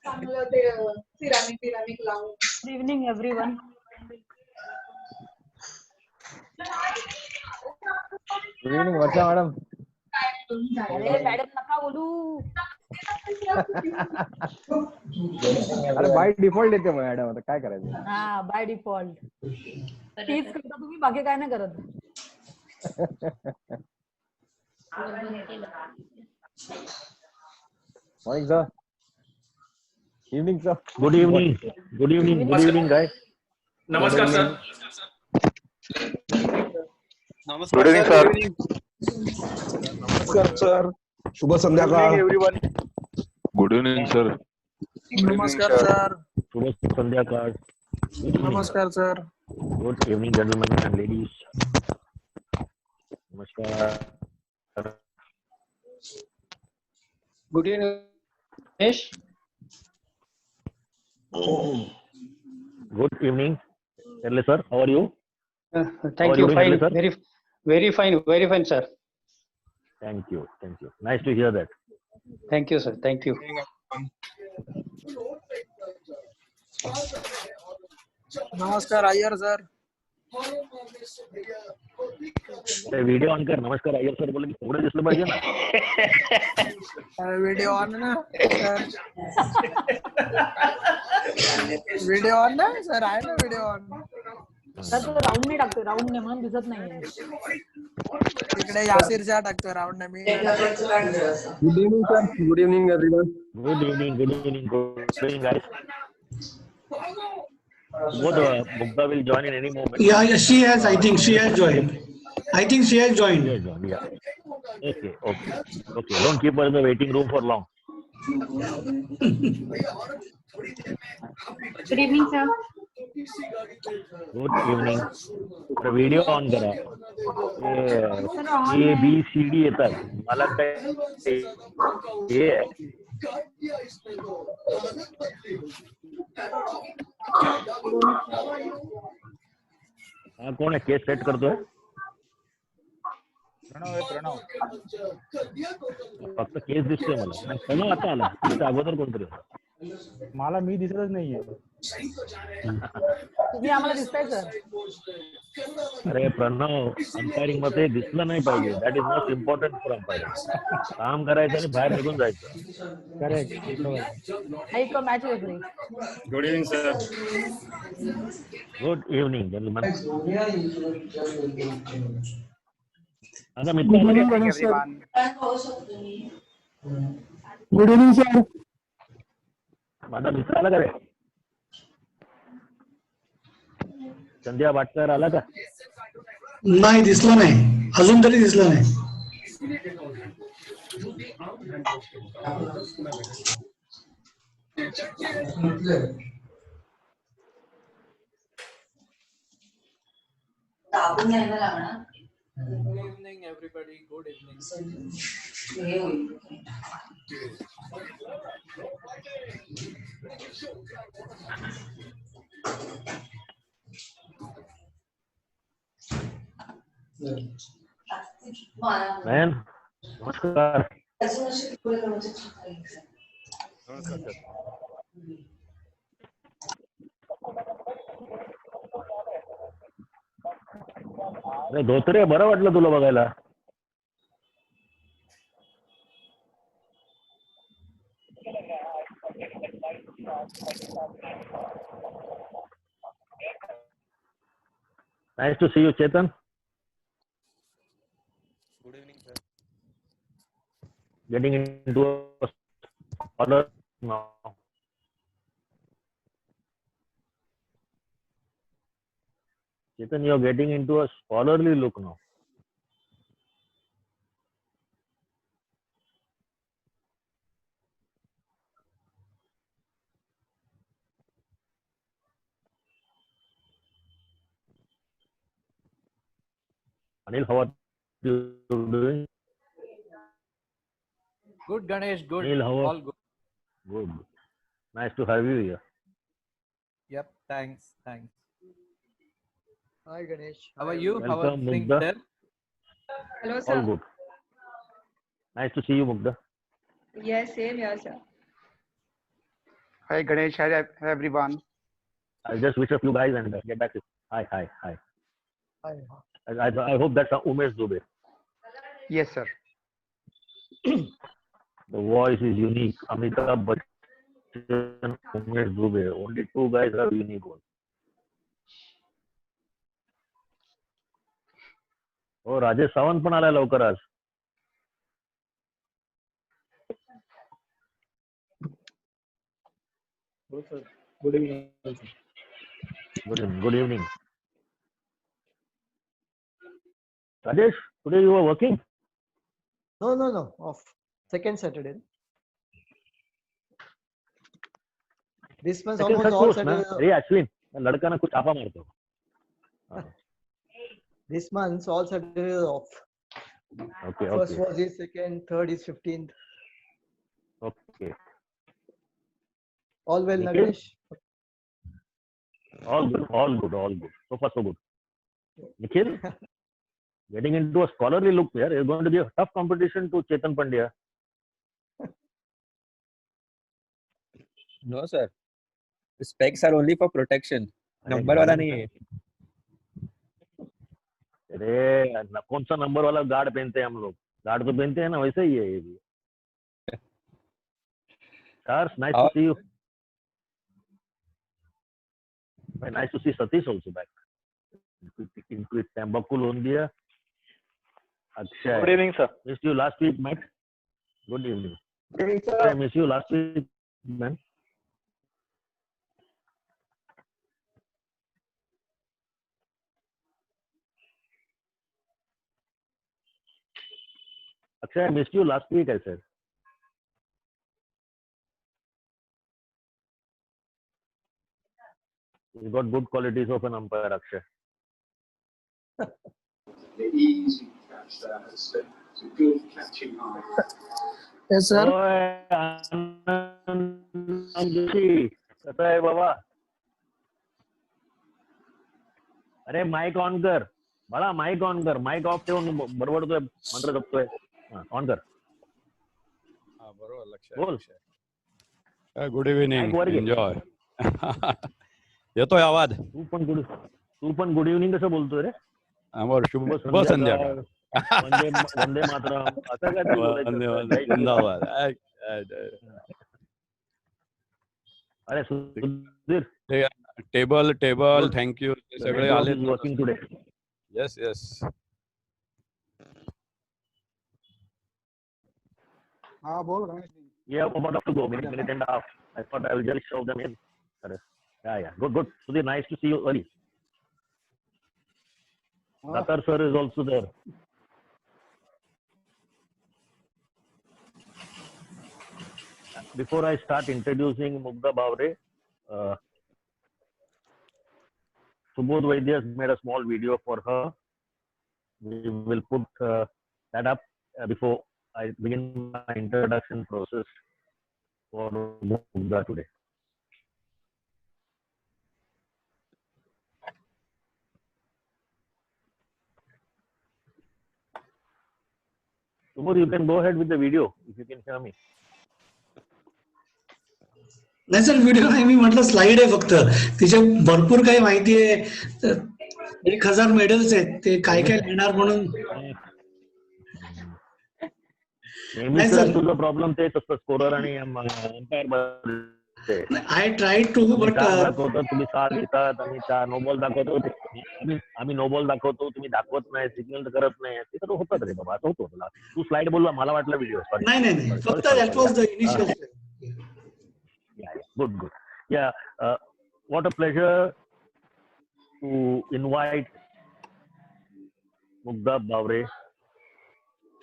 चांगलं ते सिरामिक लावून. Good evening, everyone. Good evening Varsha madam. अरे मॅडम नका बोलू. अरे बाय डिफॉल्ट येते मॅडम, आता काय करायचं. हा बाय डिफॉल्ट तीच करता तुम्ही, बाकी काय नाही करत. Morning sir. Evening sir. Good evening. Good evening. Good evening काय. नमस्कार सर. Good evening sir. नमस्कार सर. शुभ संध्याकाळ. एव्हरीवन. Good evening sir. नमस्कार सर. शुभ संध्याकाळ. नमस्कार sir. Good evening gentleman and ladies. नमस्कार. Good evening Mahesh. Good evening Erle sir. How are you? Thank you. Fine. Very fine, sir. Thank you. Thank you. Nice to hear that. Thank you, sir. Thank you. नमस्कार Iyer sir. Video on कर. नमस्कार Iyer sir बोलले की पुढे दिसलं पाहिजे ना. Video on ना सर. व्हिडिओ ऑन ना सर. आहे ना व्हिडिओ ऑन. तर तो राऊंड नाही टाकतोय, राऊंड नाही म्हणून दिसत नाहीये. तिकडे यासिरच्या टाकतो राऊंड. मी good evening sir. Good evening everyone. Good evening. Good evening. Good evening guys. Both Mugdha will join in any moment. Yeah, she has. I think she has joined. Yeah. Okay. Don't keep her in the waiting room for long. Good evening sir. Good evening. Video on करा. ABCD येतात. मला काय हे हा कोण आहे case set करतोय. प्रणव. फक्त case दिसतोय मला. प्रणव आता आला. त्याच्या अगोदर कोणतरी मला मी दिसतच नाहीये. तुम्ही आम्हाला दिसताय सर. अरे प्रणव अंपायरिंग मध्ये दिसलं नाही पाहिजे. That is most important for umpiring. काम करायचं आणि बाहेर निघून जायचं. करेक्ट. ऐक मॅच वेगळी. Good evening sir. Good evening gentleman. आता मित्र गुड इव्हनिंग सर. माझा मित्र आला का रे. संध्या वाटकर आला का. नाही दिसला नाही अजून तरी दिसला नाही. Good evening everybody. Good evening. Man नमस्कार. अरे धोत्रे बरं वाटलं तुला बघायला. Nice to see you, Chetan. Good evening sir. Getting into a scholar now. Chetan, you are getting into a scholarly look now. Anil, how are you doing? Good, Ganesh. Good. Anil, how are All good. good? Nice to have you here. Yep. Thanks. Thanks. Hi Ganesh. How are you? How are Welcome, things Mugdha. there? Hello, All sir. good. Nice to see you, Mugdha. Yes, same here, sir. Hi Ganesh, hi everyone. I'll just wish a few guys and get back to you. Hi. Hi. I hope that's Umesh Dubey. Yes, sir. The voice is unique. Amitabh Bachchan, Umesh Dubey. Only two guys are unique ones. Oh, Rajesh Sawant पण आलाय लवकर आज. Good evening. Good evening. Rajesh, today you are working? No. Off. Second Saturday. This month Second almost all Saturday. Saturday. अरे अश्विन, लड़का ना कुछ आपा मारतो. This month all Saturday off. Okay. First was his second, third is 15th. Okay. All well, Nikhil? Ganesh. All good. So far, so good. Nikhil, getting into a scholarly look here is going to be a tough competition to Chetan Pandya. No, sir. The specs are only for protection. Number वाला नहीं है. अरे कौन सा number वाला guard पहनते हैं हम लोग? गार्ड तो पहनते हैं ना, वैसे ही है ये भी. Stars, nice to see you. Nice to see Satish also back. With Bakul Ondia. Akshay. Good evening, sir. Missed you last week, Matt. Good evening. Good evening, I sir. missed you last week, man. Akshay, I missed you last week, I said. He's got good qualities of an umpire, Akshay. Yes, sir. कसा आहे बाबा? अरे mic on कर बाळा, mic on कर. Mic off ठेवून बरोबर मंत्र जपतोय. On कर. बरोबर लक्ष बोल. Good evening. माईक वर घे. एन्जॉय. येतोय आवाज? तू पण गुड इव्हनिंग कसं बोलतोय रे? आम्हाला शुभ संध्याकाळ. वंदे मातरम असं काय बोलायचं? जिंदाबाद. अरे सुधीर, टेबल थँक्यू. सगळे आले. Working today. येस. हाँ बोल Ganesh. Yeah, about to go. Minute and a half. I thought I will just show them in. Yeah. Good. Sudhir, nice to see you early. Datar sir is also there. Before I start introducing Mugdha Bhavre, Subodh Vaidya has made a small video for her. We will put that up before I begin my introduction process for Mugdha today. Subodh, you can go ahead with the video if you can hear me. नाही sir video नाही, मी म्हटलं slide आहे फक्त. तिच्यात भरपूर काही माहिती आहे. 1000 मेडल्स आहेत, ते काय लिहिणार म्हणून. नाही सर, तुझा प्रॉब्लेम तेच असतं स्कोरर आणि umpire. I try to but तुम्ही 6 लिहितात आणि 4 नो बॉल दाखवतो. आम्ही नो बॉल दाखवतो, तुम्ही दाखवत नाही, सिग्नल करत नाही. ते तर होतात रे बाबा, असं होतं तुला. तू स्लाइड बोलला, मला वाटलं व्हिडिओ. नाही फक्त that was the initial. Good. Yeah, what a pleasure to invite Mugdha Bhavre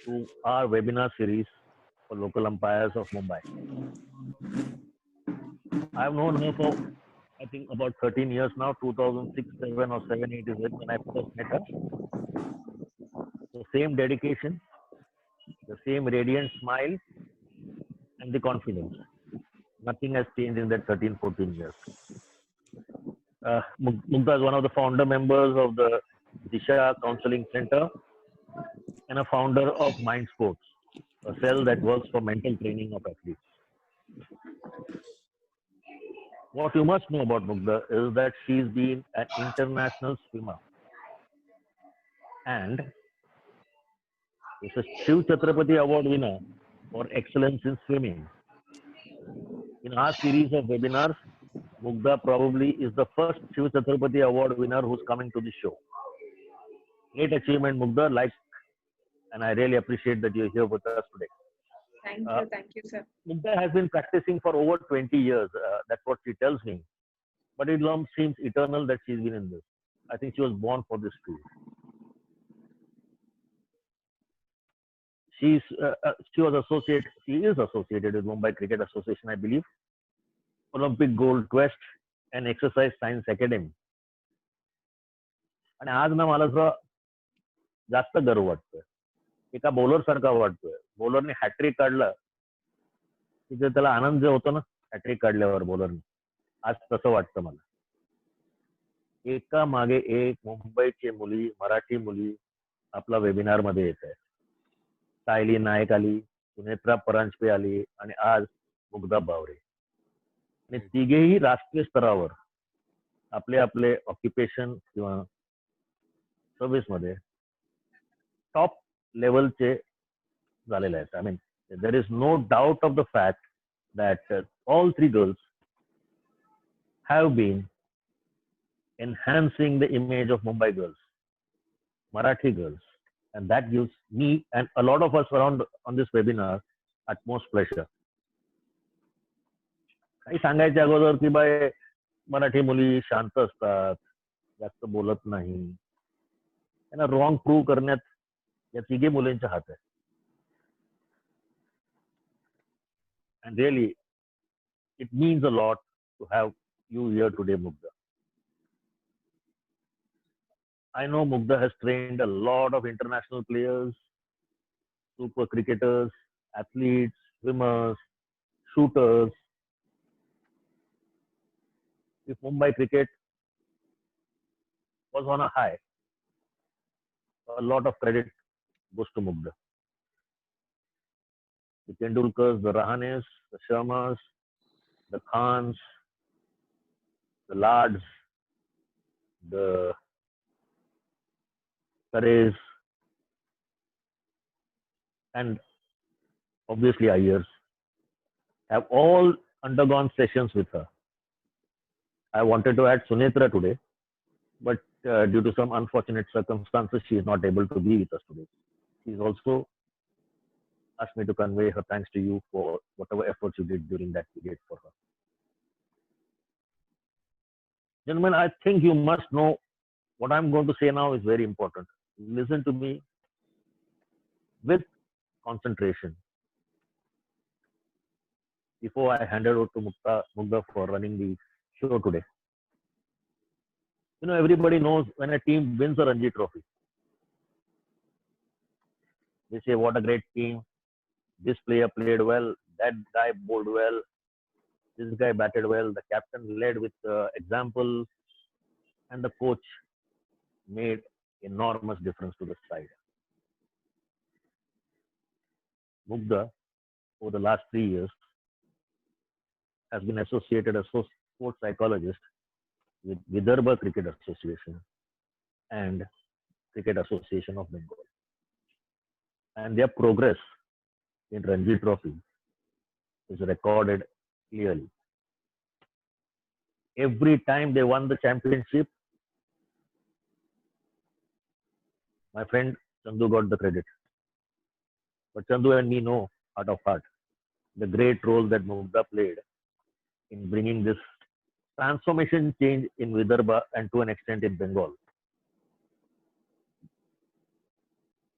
to our webinar series for local umpires of Mumbai. I have known her for, I think, about 13 years now. 2006, 7 or 7, 8 is when I first met her. the same dedication, the same radiant smile, and the confidence. Nothing has changed in that 13, 14 years. Mugdha is one of the founder members of the Disha Counseling Center and a founder of Mind Sports, a cell that works for mental training of athletes. What you must know about Mugdha is that she's been an international swimmer and is a Shiv Chhatrapati Award winner for excellence in swimming. In our series of webinars, Mugdha probably is the first Shiv Chhatrapati Award winner who's coming to the show. Great achievement, Mugdha, and I really appreciate that you're here with us today. Thank you, sir. Mugdha has been practicing for over 20 years. That's what she tells me. But it seems eternal that she's been in this. I think she was born for this field. She is associated with Mumbai Cricket Association, I believe, Olympic Gold Quest, and Exercise Science Academy. आणि आज ना मला थोडा जास्त गर्व वाटतोय. एका bowler सारखा वाटतोय. बॉलरने हॅट्रिक काढला की त्याला आनंद जो होतो ना हॅट्रिक काढल्यावर बॉलरने, आज तसं वाटतं मला. एका मागे एक मुंबईची मुली, मराठी मुली आपला वेबिनार मध्ये येत आहे. सायली नायक आली, सुनेत्रा परांजपे आली आणि आज मुग्धा बावरे. आणि तिघेही राष्ट्रीय स्तरावर आपले आपले ऑक्युपेशन किंवा सर्व्हिस मध्ये टॉप लेवलचे झालेले आहेत. I mean there is no doubt of the fact that all three girls have been enhancing the image of Mumbai girls, Marathi girls, and that gives me and a lot of us around on this webinar utmost pleasure. काही सांगायच्या अगोदर की bye Marathi मुली शांत असतात, जास्त बोलत नाही, त्यांना रॉंग प्रूव्ह करण्यात या तिघे मुलींच्या हात आहे. And really, it means a lot to have you here today, Mugdha. I know Mugdha has trained a lot of international players, super cricketers, athletes, swimmers, shooters. If Mumbai cricket was on a high, a lot of credit goes to Mugdha. The Tendulkars, the Rahanes, the Sharmas, the Khans, the Lards, the Kares, and obviously Ayers have all undergone sessions with her. I wanted to add Sunetra today, but due to some unfortunate circumstances, she is not able to be with us today. She's also asked me to convey her thanks to you for whatever efforts you did during that period for her. Gentlemen, I think you must know what I'm going to say now is very important. Listen to me with concentration. Before I hand it over to Mugdha for running the show today. You know, everybody knows when a team wins a Ranji Trophy, they say, what a great team. This player played well. That guy bowled well. This guy batted well. The captain led with example. And the coach made enormous difference to the side. Mugdha, over the last 3 years, has been associated as a sports psychologist with Vidarbha Cricket Association and Cricket Association of Bengal. And their progress in Ranji Trophy is recorded clearly. Every time they won the championship, my friend Chandu got the credit. But Chandu and me know, heart of heart, the great role that Mugdha played in bringing this transformation change in Vidarbha and to an extent in Bengal.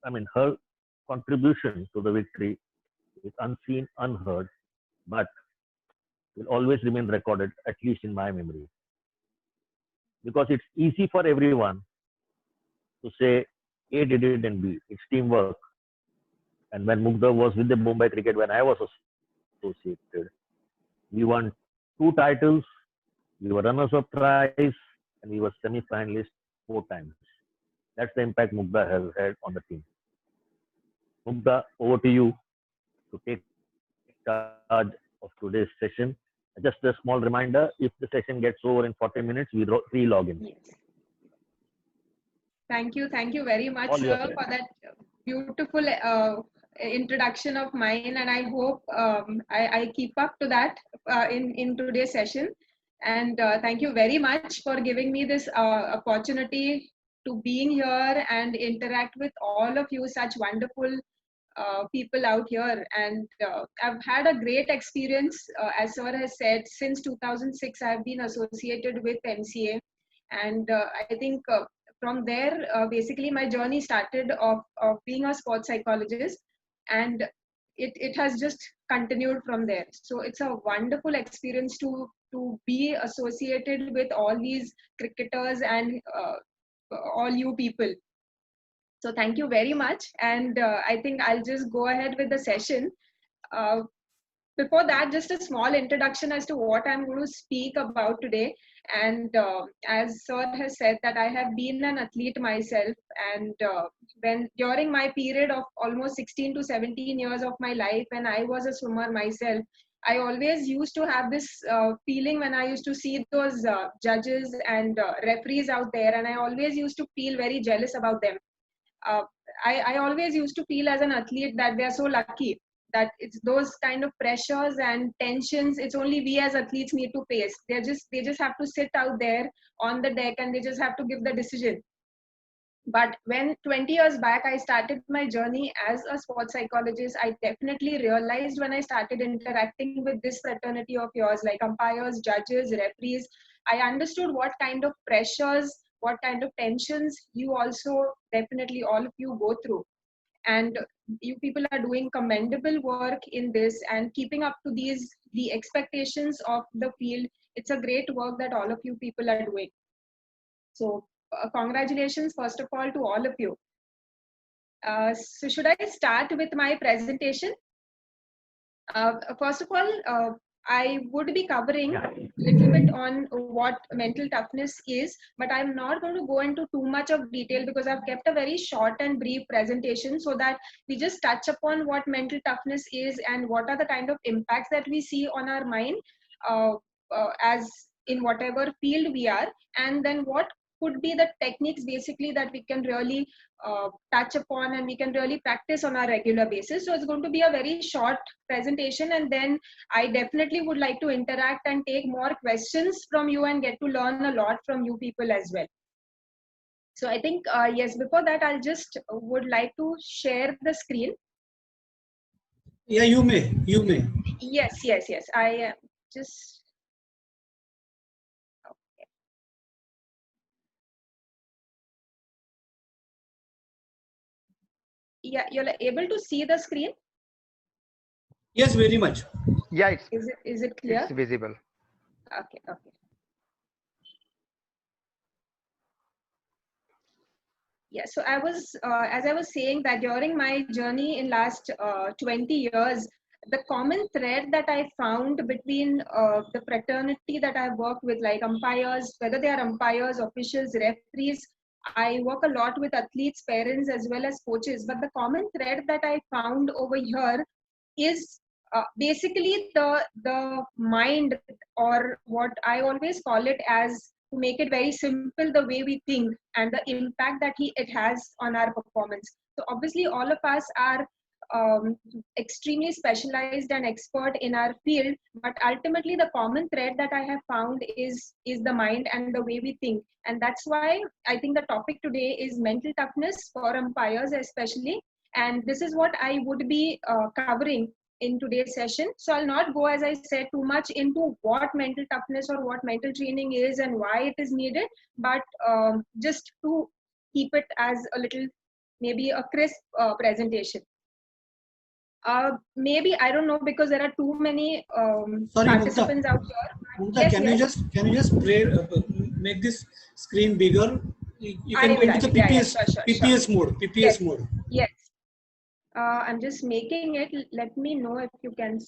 I mean, her contribution to the victory is unseen, unheard, but will always remain recorded, at least in my memory. Because it's easy for everyone to say A did it and B. It's teamwork. And when Mugdha was with the Mumbai Cricket, when I was associated, we won 2 titles, we were runners-up thrice, and we were semi-finalists 4 times. That's the impact Mugdha has had on the team. Mugdha, over to you to take charge of today's session. Just a small reminder, if the session gets over in 40 minutes, we re-log in. Yes. Thank you very much, All your sir, friends. for that beautiful introduction of mine, and I hope I keep up to that in today's session. And thank you very much for giving me this opportunity to being here and interact with all of you, such wonderful people out here. And I've had a great experience, as sir has said. Since 2006 I've been associated with MCA, and I think from there basically my journey started of being a sports psychologist, and it has just continued from there. So it's a wonderful experience to be associated with all these cricketers and all you people. So thank you very much, and I think I'll just go ahead with the session. Before that, just a small introduction as to what I'm going to speak about today. And as sir has said, that I have been an athlete myself, and when during my period of almost 16 to 17 years of my life, when I was a swimmer myself, I always used to have this feeling when I used to see those judges and referees out there, and I always used to feel very jealous about them. I always used to feel as an athlete that they are so lucky, that it's those kind of pressures and tensions, it's only we as athletes need to face. They just have to sit out there on the deck and they just have to give the decision. But when 20 years back I started my journey as a sports psychologist, I definitely realized when I started interacting with this fraternity of yours, like umpires, judges, referees, I understood what kind of pressures, what kind of tensions you also definitely all of you go through. And you people are doing commendable work in this and keeping up to the expectations of the field. It's a great work that all of you people are doing. So congratulations first of all to all of you. So should I start with my presentation? First of all, I would be covering a little bit on what mental toughness is, but I'm not going to go into too much of detail because I've kept a very short and brief presentation so that we just touch upon what mental toughness is and what are the kind of impacts that we see on our mind as in whatever field we are, and then what could be the techniques basically that we can really touch upon and we can really practice on a regular basis. So it's going to be a very short presentation, and then I definitely would like to interact and take more questions from you and get to learn a lot from you people as well. So I think, yes, before that, I'll just would like to share the screen. Yeah, you may. Yes. I am just... Yeah, you're able to see the screen? Yes, very much. Yeah, Is it clear? it's visible. Okay. Yeah, so I was, as I was saying, that during my journey in last 20 years, the common thread that I found between the fraternity that I worked with, like umpires, whether they are umpires, officials, referees, I work a lot with athletes, parents, as well as coaches. But the common thread that I found over here is basically the mind, or what I always call it as, to make it very simple, the way we think and the impact that it has on our performance. So obviously all of us are extremely specialized and expert in our field, but ultimately the common thread that I have found is the mind and the way we think. And that's why I think the topic today is mental toughness for umpires especially, and this is what I would be covering in today's session. So I'll not go, as I said, too much into what mental toughness or what mental training is and why it is needed, but just to keep it as a little, maybe a crisp presentation. Maybe, I don't know, because there are too many participants Mugdha, out here. Mugdha, Yes, can you just make this screen bigger? You can go into the PPS mode. PPS mode. Yes. I'm just making it. Let me know if you can.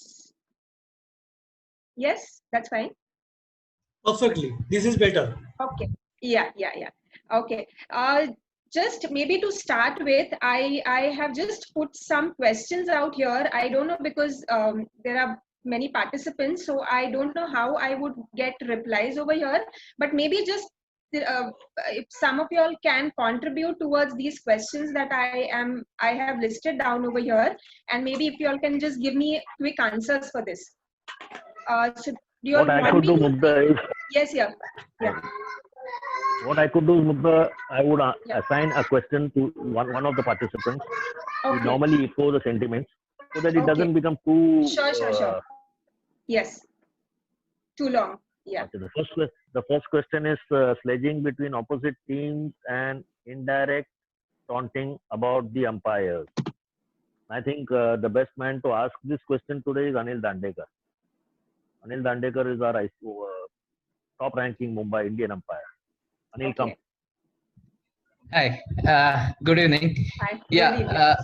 Yes, that's fine. Perfectly. This is better. Okay. Yeah. Okay. Just maybe to start with, I have just put some questions out here. I don't know because there are many participants, so I don't know how I would get replies over here. But maybe just if some of you all can contribute towards these questions that I have listed down over here, and maybe if you all can just give me quick answers for this. So do you all What I want could me do, to? Mugdha, is Yes. Yeah. what I could do, Mugdha, I would Yeah. assign a question to one of the participants. We Okay. normally echo the sentiments so that it Okay. doesn't become too. Sure. Yes. Too long. Yeah. Okay, the first question is sledging between opposite teams and indirect taunting about the umpires. I think the best man to ask this question today is Anil Dandekar. Anil Dandekar is our top-ranking Mumbai Indian umpire. Anil, come. Hi. Good evening. Hi. Yeah. Good evening.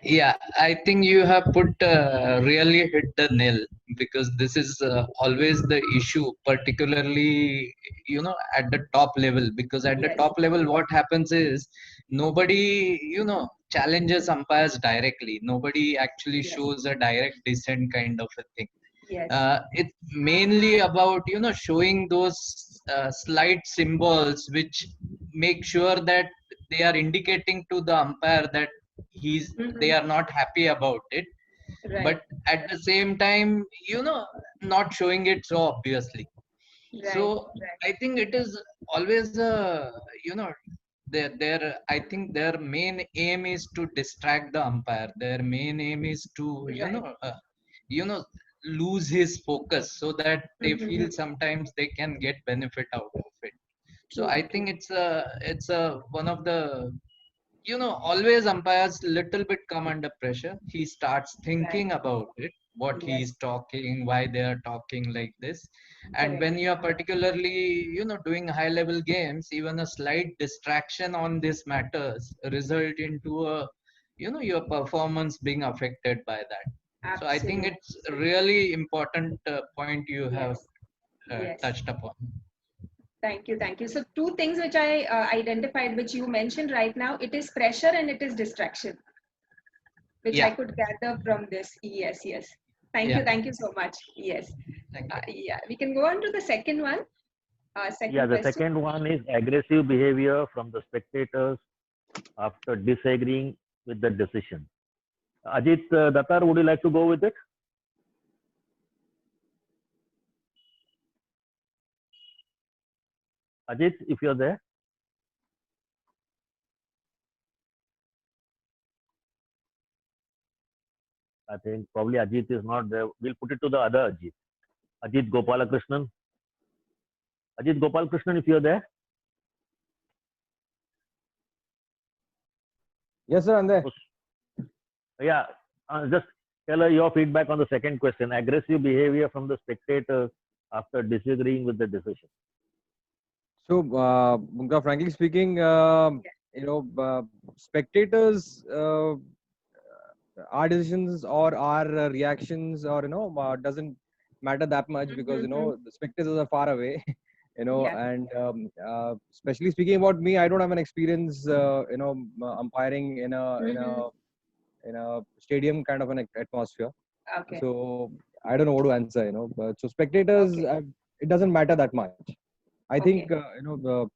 Yeah. I think you have really hit the nail, because this is always the issue, particularly at the top level. Because at the Yes. top level, what happens is nobody challenges umpires directly. Nobody actually Yes. shows a direct dissent kind of a thing. Yes. It's mainly about showing those slight symbols which make sure that they are indicating to the umpire that they are not happy about it, Right. but at the same time not showing it so obviously. So I think it is always I think their main aim is to distract the umpire. Their main aim is to lose his focus, so that they feel sometimes they can get benefit out of it. So I think it's a one of the always umpires little bit come under pressure. He starts thinking about it, what he is talking, why they are talking like this. And when you are particularly doing high level games, even a slight distraction on these matters result into a your performance being affected by that. So I think it's a really important point you have Yes. touched upon. Thank you. So two things which I identified, which you mentioned right now, it is pressure and it is distraction, which I could gather from this. Yes. Thank you so much. Yes. Yeah, we can go on to the second one. The Question. second one is aggressive behavior from the spectators after disagreeing with the decision. Ajit Datar, would you like to go with it? Ajit, if you're there. I think probably Ajit is not there. We'll put it to the other Ajit. Ajit Gopalakrishnan. Ajit Gopalakrishnan, if you're there. Yes, sir, I'm there. Yeah, just tell her your feedback on the second question. Aggressive behavior from the spectators after disagreeing with the decision. So, Mugdha, frankly speaking, spectators, our decisions or our reactions, or doesn't matter that much, because the spectators are far away. And especially speaking about me, I don't have an experience, umpiring in a stadium kind of an atmosphere. Okay. So I don't know what to answer. But so spectators, it doesn't matter that much. I think the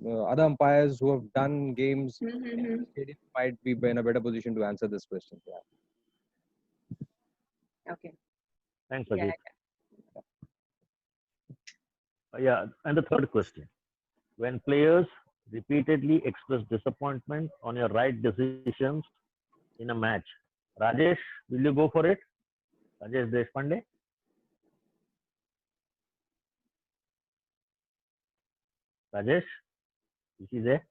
other umpires who have done games in the stadium might be in a better position to answer this question. Okay. Thanks, Ajit. Yeah, and the third question. When players repeatedly express disappointment on your right decisions in a match, Rajesh, will you go for it? Rajesh Deshpande? Rajesh, is he there?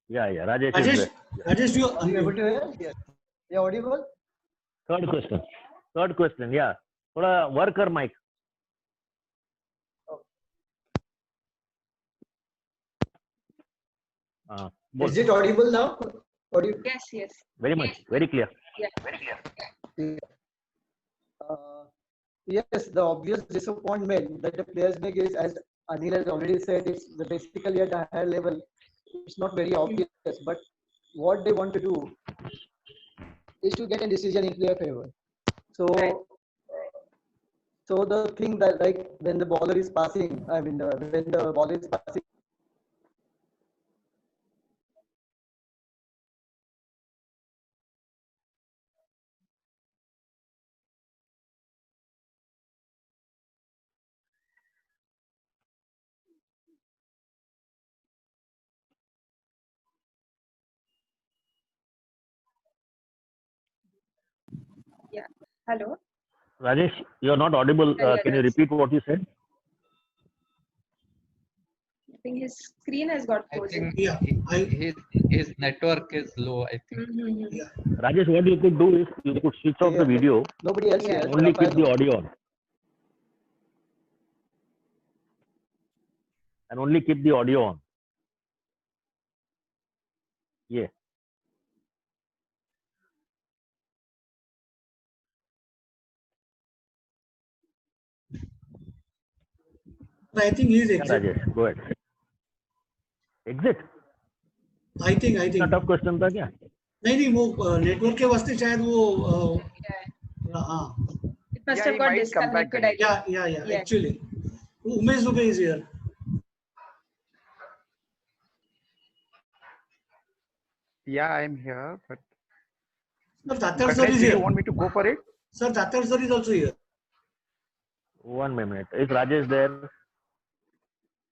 Yeah, Rajesh is there. Rajesh, you are able to hear? Yeah, audible? Third question, yeah. थोड़ा work कर mic. Is it audible now? Yes, yes. Very much, very clear. Yeah. Yes, the obvious disappointment that the players make is, as Anil has already said, it's basically at a higher level. It's not very obvious, but what they want to do is to get a decision in their favor. So, so the thing that, like, when the bowler is passing, I mean, when the ball is passing, Yeah. Hello. Rajesh, you are not audible. Can you repeat what you said? I think his screen has got I frozen. think his network is low, I think. Rajesh, what you could do is you could switch off the video. Nobody else Yeah. here. Only keep the audio on. And only keep the audio on. Yeah. I think he is Yeah, exit. Rajesh, go ahead. Exit? I think. Tough question था क्या? नहीं वो network के वास्ते शायद वो हाँ. It must Yeah, have he got might come back disconnected. I Yeah. think. Yes. Actually, Umesh Dubey is here. Yeah, I'm here, but Sir, Datar sir Ganesh, is do you here. want me to go for it? Sir, Datar sir is also here. 1 minute. Is Rajesh there?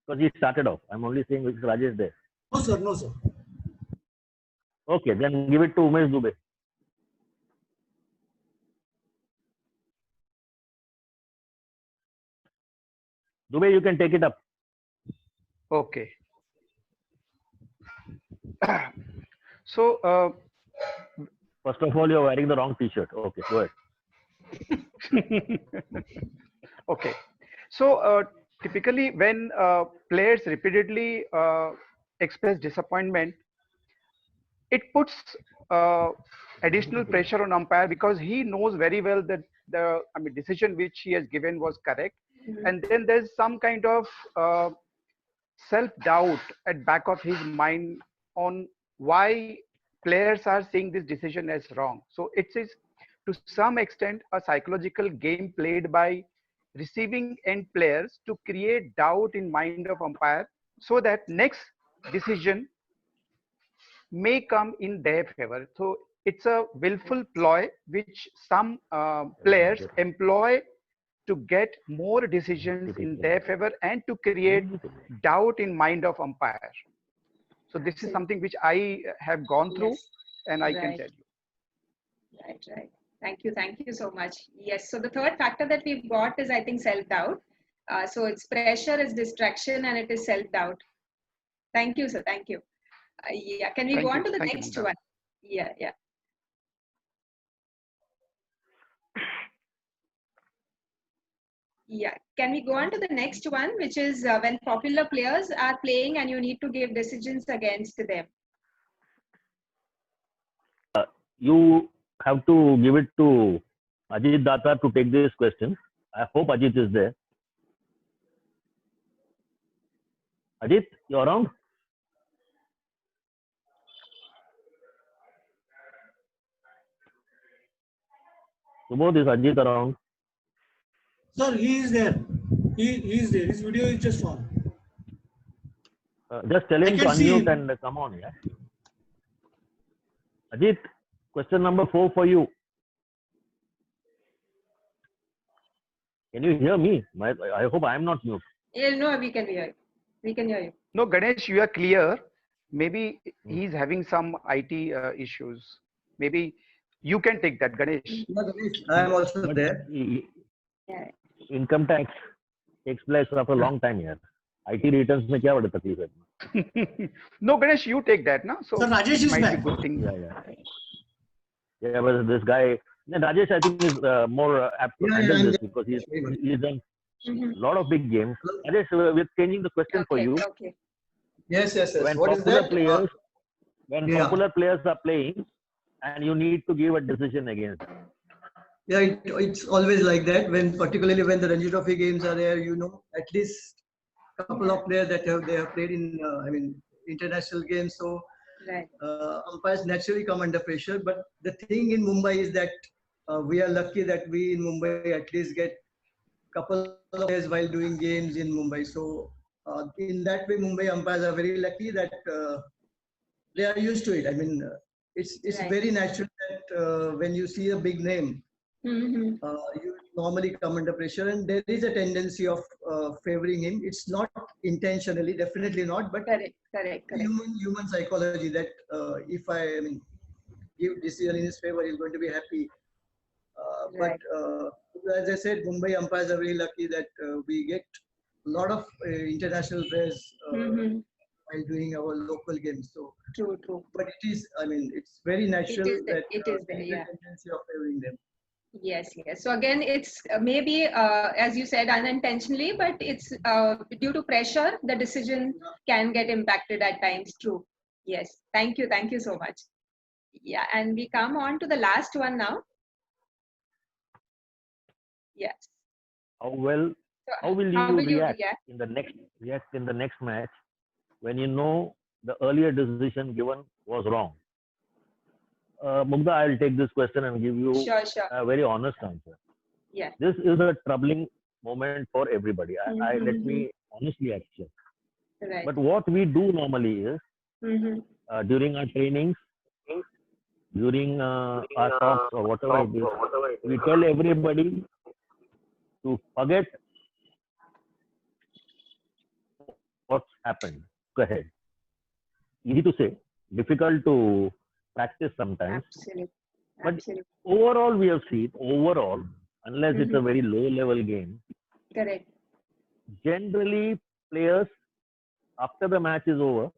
Because he started off. I'm only saying, is Rajesh there? No, sir. No, sir. Okay, then give it to Umesh Dubey. Dubey, you can take it up. Okay. So, First of all, you're wearing the wrong t-shirt. Okay, go ahead. okay. So, typically when players repeatedly express disappointment, it puts additional pressure on umpire because he knows very well that the decision which he has given was correct, and then there's some kind of self-doubt at back of his mind on why players are seeing this decision as wrong. So it is to some extent a psychological game played by receiving end players to create doubt in mind of umpire so that next decision may come in their favor. So it's a willful ploy which some players employ to get more decisions in their favor and to create doubt in mind of umpire. So this is something which I have gone through, and I can tell you. Right. Thank you so much. Yes. So the third factor that we've got is, I think, self-doubt. So it's pressure, it's distraction, and it is self-doubt. Thank you, sir. Thank you. Yeah. Can we go on to the next one? Yeah. Yeah. Can we go on to the next one, which is when popular players are playing and you need to give decisions against them? You have to give it to Ajit Datar to take this question. I hope Ajit is there. Ajit, you around? Subodh, is Ajit around? Sir, he is there. He is there. His video is just on. Just tell him I to can see unmute him. and come on. Yeah. Ajit, question number 4 for you. Can you hear me? I hope I am not mute. Yeah, no, we can hear you. We can hear you. No, Ganesh, you are clear. Maybe he's having some IT issues. Maybe you can take that, Ganesh. I am also there. Yeah. Income tax takes place after a long time here. IT returns में क्या बड़ी तकलीफ है? No, Ganesh, you take that, na? So Sir, Rajesh is might back. be good thing. Yeah, but this guy Then Rajesh, I think, is more apt to Yeah, handle I'm this there. because he's done Mhm. a lot of big games. Rajesh, we're changing the question for you. Okay. Yes. When What is popular that? players, when Yeah. popular players are playing, and you need to give a decision against them. Yeah, it's always like that. Particularly when the Ranji Trophy games are there, at least a couple of players that they have played in, international games. So Right. umpires naturally come under pressure. But the thing in Mumbai is that we are lucky that we in Mumbai at least get couple of players while doing games in Mumbai. So in that way, Mumbai umpires are very lucky that they are used to it. I mean, it's Right. very natural that when you see a big name, Mhm. you normally come under pressure, and there is a tendency of favoring him. It's not intentionally, definitely not, but Correct. human psychology that if I mean give decision in his favor, he's going to be happy. Right. But as I said, Mumbai umpires are very lucky that we get a lot of international players Mhm. while doing our local games. So True. but it is, I mean, it's very natural that It is there. there is Yeah. a tendency of favoring them. Yes. So again, it's maybe, as you said, unintentionally, but it's due to pressure, the decision can get impacted at times. True. Yes. Thank you so much. Yeah, and we come on to the last one now. Yes. How will How you will you react react? in the next match when you know the earlier decision given was wrong? Mugdha, I'll take this question and give you Sure. a very honest answer. Yeah. This is a troubling moment for everybody. Let Mhm. me honestly accept. Right. But what we do normally is Mhm. during our trainings, during our talks or whatever it is, we tell everybody to forget what's happened. Go ahead. Easy to say, difficult to practice sometimes. But overall, we have seen, unless it's a very low level game, Correct. generally players, after the match is over,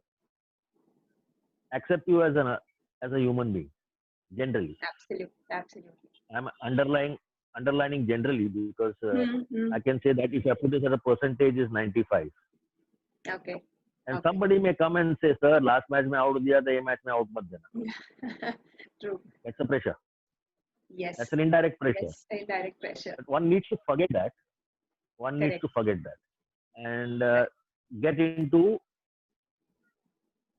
accept you as a human being. Generally. Absolutely. I'm underlining generally because Mhm. I can say that if I put this as a percentage is 95. Okay. And somebody may come and say, sir, last match mein out diya tha, ye match mein out mat dena. True. That's a pressure. Yes. That's an indirect pressure. Yes, indirect pressure. But one needs to forget that. And get into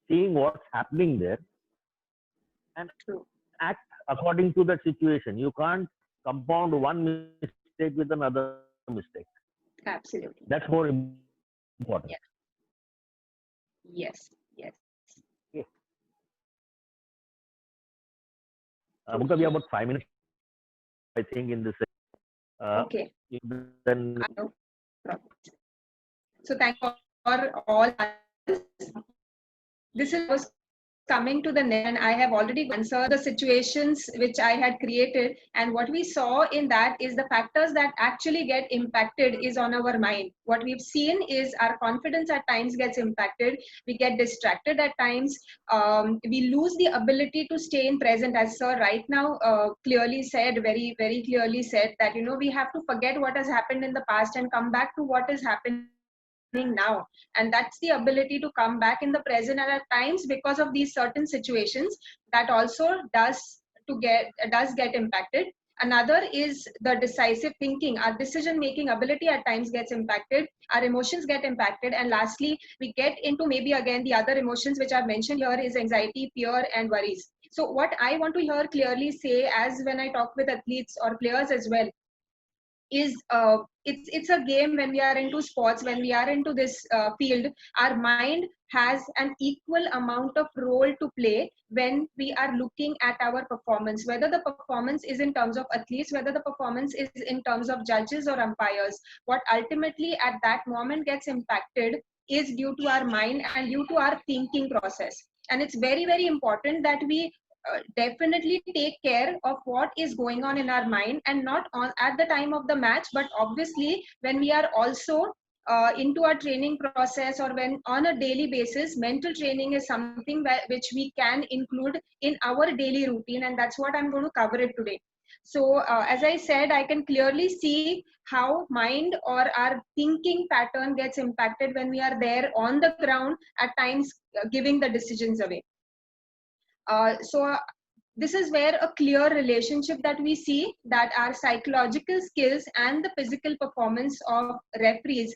seeing what's happening there and act according to that situation. You can't compound one mistake with another mistake. Absolutely. That's more important. Yes. Okay. Mukta, we have about 5 minutes, I think, in this. Okay. Then. So thank you for all. This was coming to the net, and I have already answered the situations which I had created. And what we saw in that is the factors that actually get impacted is on our mind. What we've seen is our confidence at times gets impacted. We get distracted at times. We lose the ability to stay in present, as sir right now clearly said, very, very clearly said that, we have to forget what has happened in the past and come back to what is happening now, and that's the ability to come back in the present. And at times, because of these certain situations, that also does get impacted. Another is the decisive thinking. Our decision making ability at times gets impacted, our emotions get impacted, and lastly we get into maybe again the other emotions which I've mentioned here is anxiety, fear, and worries. So what I want to hear clearly say, as when I talk with athletes or players as well, is it's a game. When we are into sports, when we are into this field, our mind has an equal amount of role to play when we are looking at our performance, whether the performance is in terms of athletes, whether the performance is in terms of judges or umpires. What ultimately at that moment gets impacted is due to our mind and due to our thinking process. And it's very, very important that we definitely take care of what is going on in our mind, and not at the time of the match, but obviously when we are also into our training process, or when on a daily basis. Mental training is something which we can include in our daily routine, and that's what I'm going to cover it today. So as I said, I can clearly see how mind or our thinking pattern gets impacted when we are there on the ground, at times giving the decisions away. So this is where a clear relationship that we see, that our psychological skills and the physical performance of referees,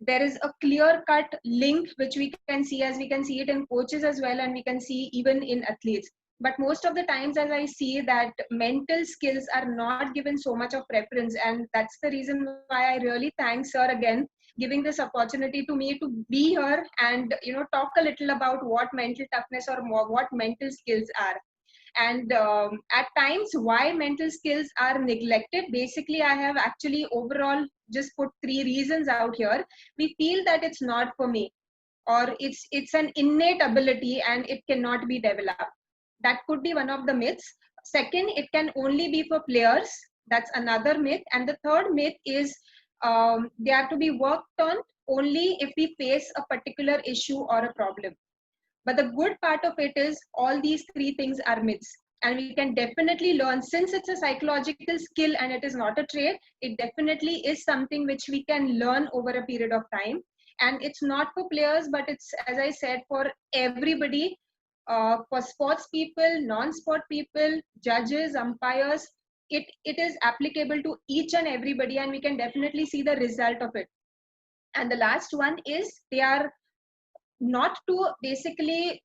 there is a clear cut link which we can see, as we can see it in coaches as well, and we can see even in athletes. But most of the times, as I see, that mental skills are not given so much of preference, and that's the reason why I really thank sir again giving this opportunity to me to be here and talk a little about what mental toughness or what mental skills are. And at times why mental skills are neglected, basically I have actually overall just put 3 reasons out here. We feel that it's not for me, or it's an innate ability and it cannot be developed. That could be one of the myths. Second, it can only be for players. That's another myth. And the third myth is they are to be worked on only if we face a particular issue or a problem. But the good part of it is all these 3 things are myths. And we can definitely learn, since it's a psychological skill and it is not a trade, it definitely is something which we can learn over a period of time. And it's not for players, but it's, as I said, for everybody, for sports people, non-sport people, judges, umpires. It is applicable to each and everybody, and we can definitely see the result of it. And the last one is, they are not to basically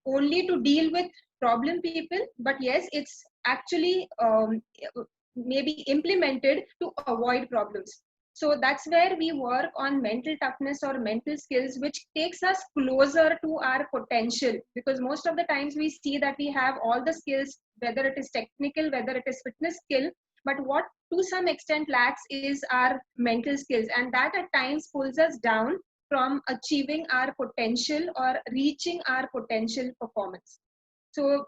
only to deal with problem people, but yes, it's actually maybe implemented to avoid problems. So that's where we work on mental toughness or mental skills, which takes us closer to our potential, because most of the times we see that we have all the skills, whether it is technical, whether it is fitness skill, but what to some extent lacks is our mental skills, and that at times pulls us down from achieving our potential or reaching our potential performance. So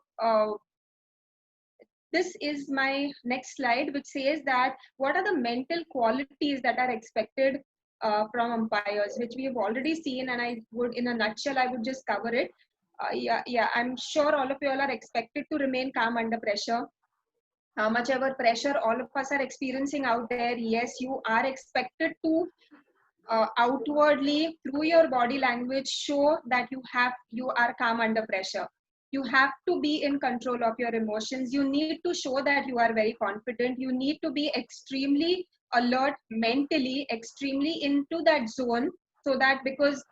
this is my next slide, which says that what are the mental qualities that are expected from umpires, which we have already seen, and I would, in a nutshell, I would just cover it. Yeah, I'm sure all of you all are expected to remain calm under pressure. How much ever pressure all of us are experiencing out there, yes, you are expected to outwardly through your body language show that you are calm under pressure. You have to be in control of your emotions. You need to show that you are very confident. You need to be extremely alert mentally, extremely into that zone, so that, because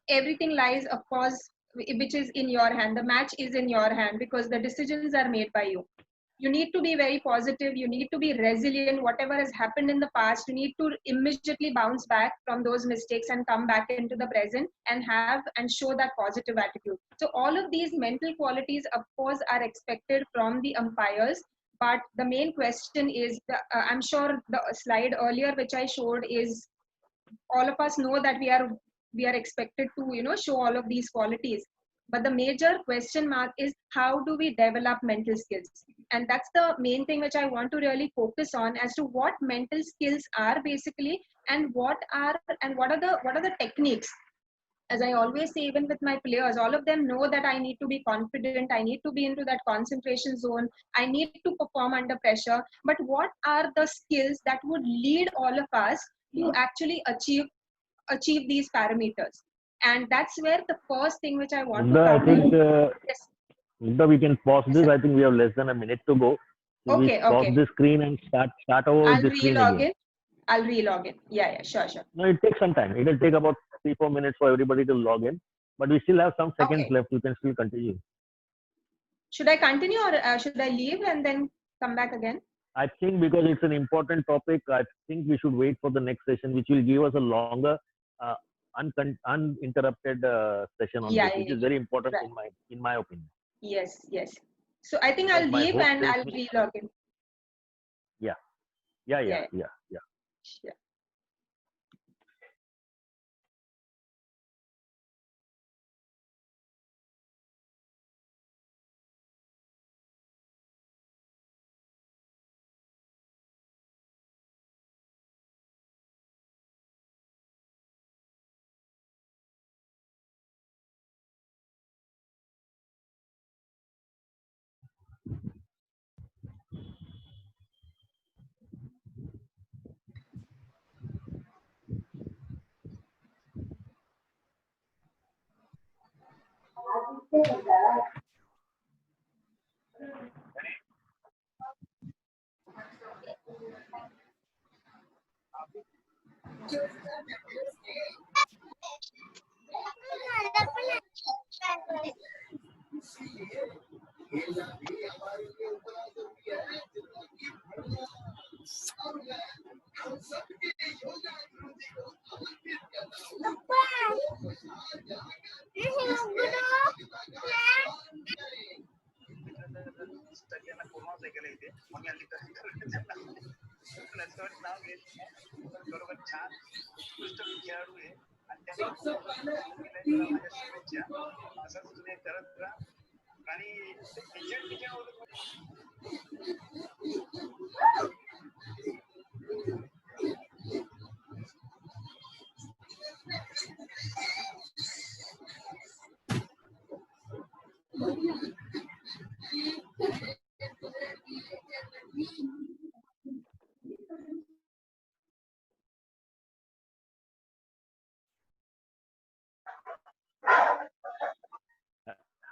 everything lies, of course, which is in your hand, the match is in your hand, because the decisions are made by you. You need to be very positive. You need to be resilient. Whatever has happened in the past, you need to immediately bounce back from those mistakes and come back into the present and have and show that positive attitude. So all of these mental qualities, of course, are expected from the umpires. But the main question is, I'm sure the slide earlier which I showed is, all of us know that we are expected to show all of these qualities. But the major question mark is, how do we develop mental skills? And that's the main thing which I want to really focus on, as to what mental skills are basically, and what are the techniques. As I always say, even with my players, all of them know that I need to be confident, I need to be into that concentration zone, I need to perform under pressure. But what are the skills that would lead all of us to actually achieve these parameters? And that's where the first thing which I want Nidha, to I cover. think Yes. Nidha, we can pause Yes, this. sir. I think we have less than a minute to go. So we Okay, stop okay. the screen and start over with I'll the screen re-log again. in. I'll re-log in. Yeah, sure. No, it takes some time. It will take about 3-4 minutes for everybody to log in. But we still have some seconds Okay. left. We can still continue. Should I continue, or should I leave and then come back again? I think because it's an important topic, I think we should wait for the next session, which will give us a longer, uh, uninterrupted session on this, which is very important Right. in my opinion. Yes. So I think Because I'll my leave host and tells I'll me, re-log in. yeah. Yeah.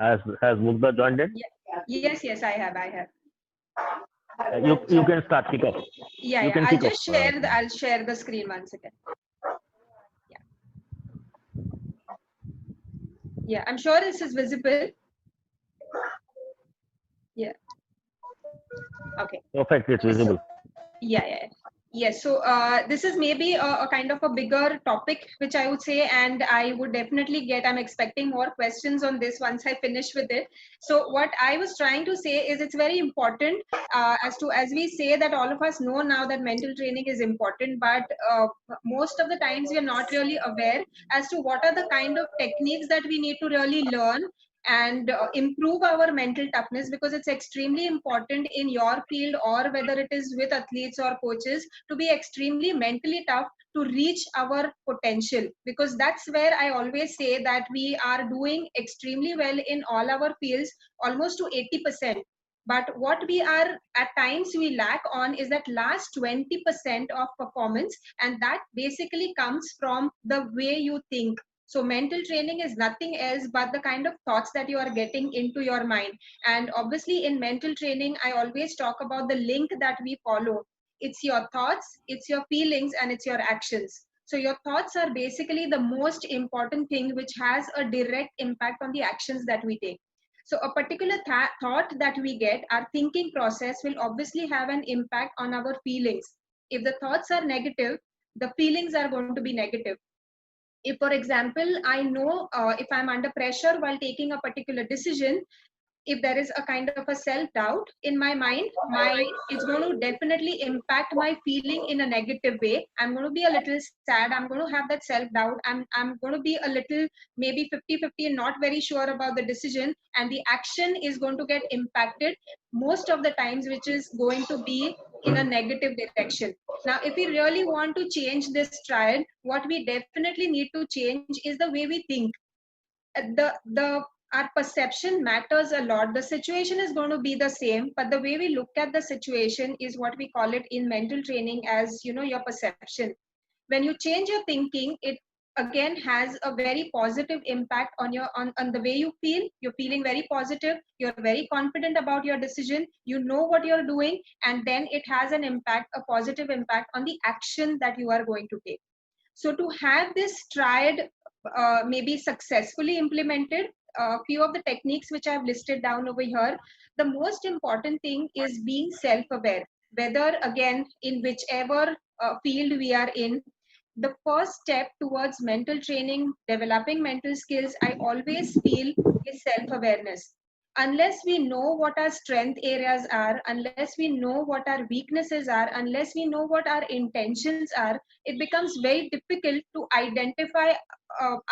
Has Mugdha joined in? Yes, I have. You can start, kick off. Yeah, can I'll kick just off. I'll share the screen once again. Yeah, I'm sure this is visible. Yeah. Okay. Perfect, it's visible. Yeah. Yes, so this is maybe a kind of a bigger topic, which I would say, and I would definitely I'm expecting more questions on this once I finish with it. So what I was trying to say is it's very important as we say that all of us know now that mental training is important, but most of the times we are not really aware as to what are the kind of techniques that we need to really learn and improve our mental toughness, because it's extremely important in your field or whether it is with athletes or coaches to be extremely mentally tough to reach our potential, because that's where I always say that we are doing extremely well in all our fields, almost to 80%. But what we are at times we lack on is that last 20% of performance, and that basically comes from the way you think. So mental training is nothing else but the kind of thoughts that you are getting into your mind. And obviously in mental training, I always talk about the link that we follow. It's your thoughts, it's your feelings, and it's your actions. So your thoughts are basically the most important thing, which has a direct impact on the actions that we take. So a particular thought that we get, our thinking process will obviously have an impact on our feelings. If the thoughts are negative, the feelings are going to be negative. If, for example, I know if I'm under pressure while taking a particular decision, if there is a kind of a self-doubt in my mind, it's going to definitely impact my feeling in a negative way. I'm going to be a little sad. I'm going to have that self-doubt. I'm going to be a little maybe 50-50 and not very sure about the decision. And the action is going to get impacted most of the times, which is going to be in a negative direction. Now, if we really want to change this triad, what we definitely need to change is the way we think. Our perception matters a lot. The situation is going to be the same, but the way we look at the situation is what we call it in mental training as, your perception. When you change your thinking, it again has a very positive impact on on the way you feel. You're feeling very positive, you're very confident about your decision, you know what you're doing, and then it has an impact, a positive impact on the action that you are going to take. So to have this triad maybe successfully implemented, a few of the techniques which I've listed down over here, the most important thing is being self-aware. Whether, again, in whichever field we are in, the first step towards mental training, developing mental skills, I always feel is self-awareness. Unless we know what our strength areas are, unless we know what our weaknesses are, unless we know what our intentions are, it becomes very difficult to identify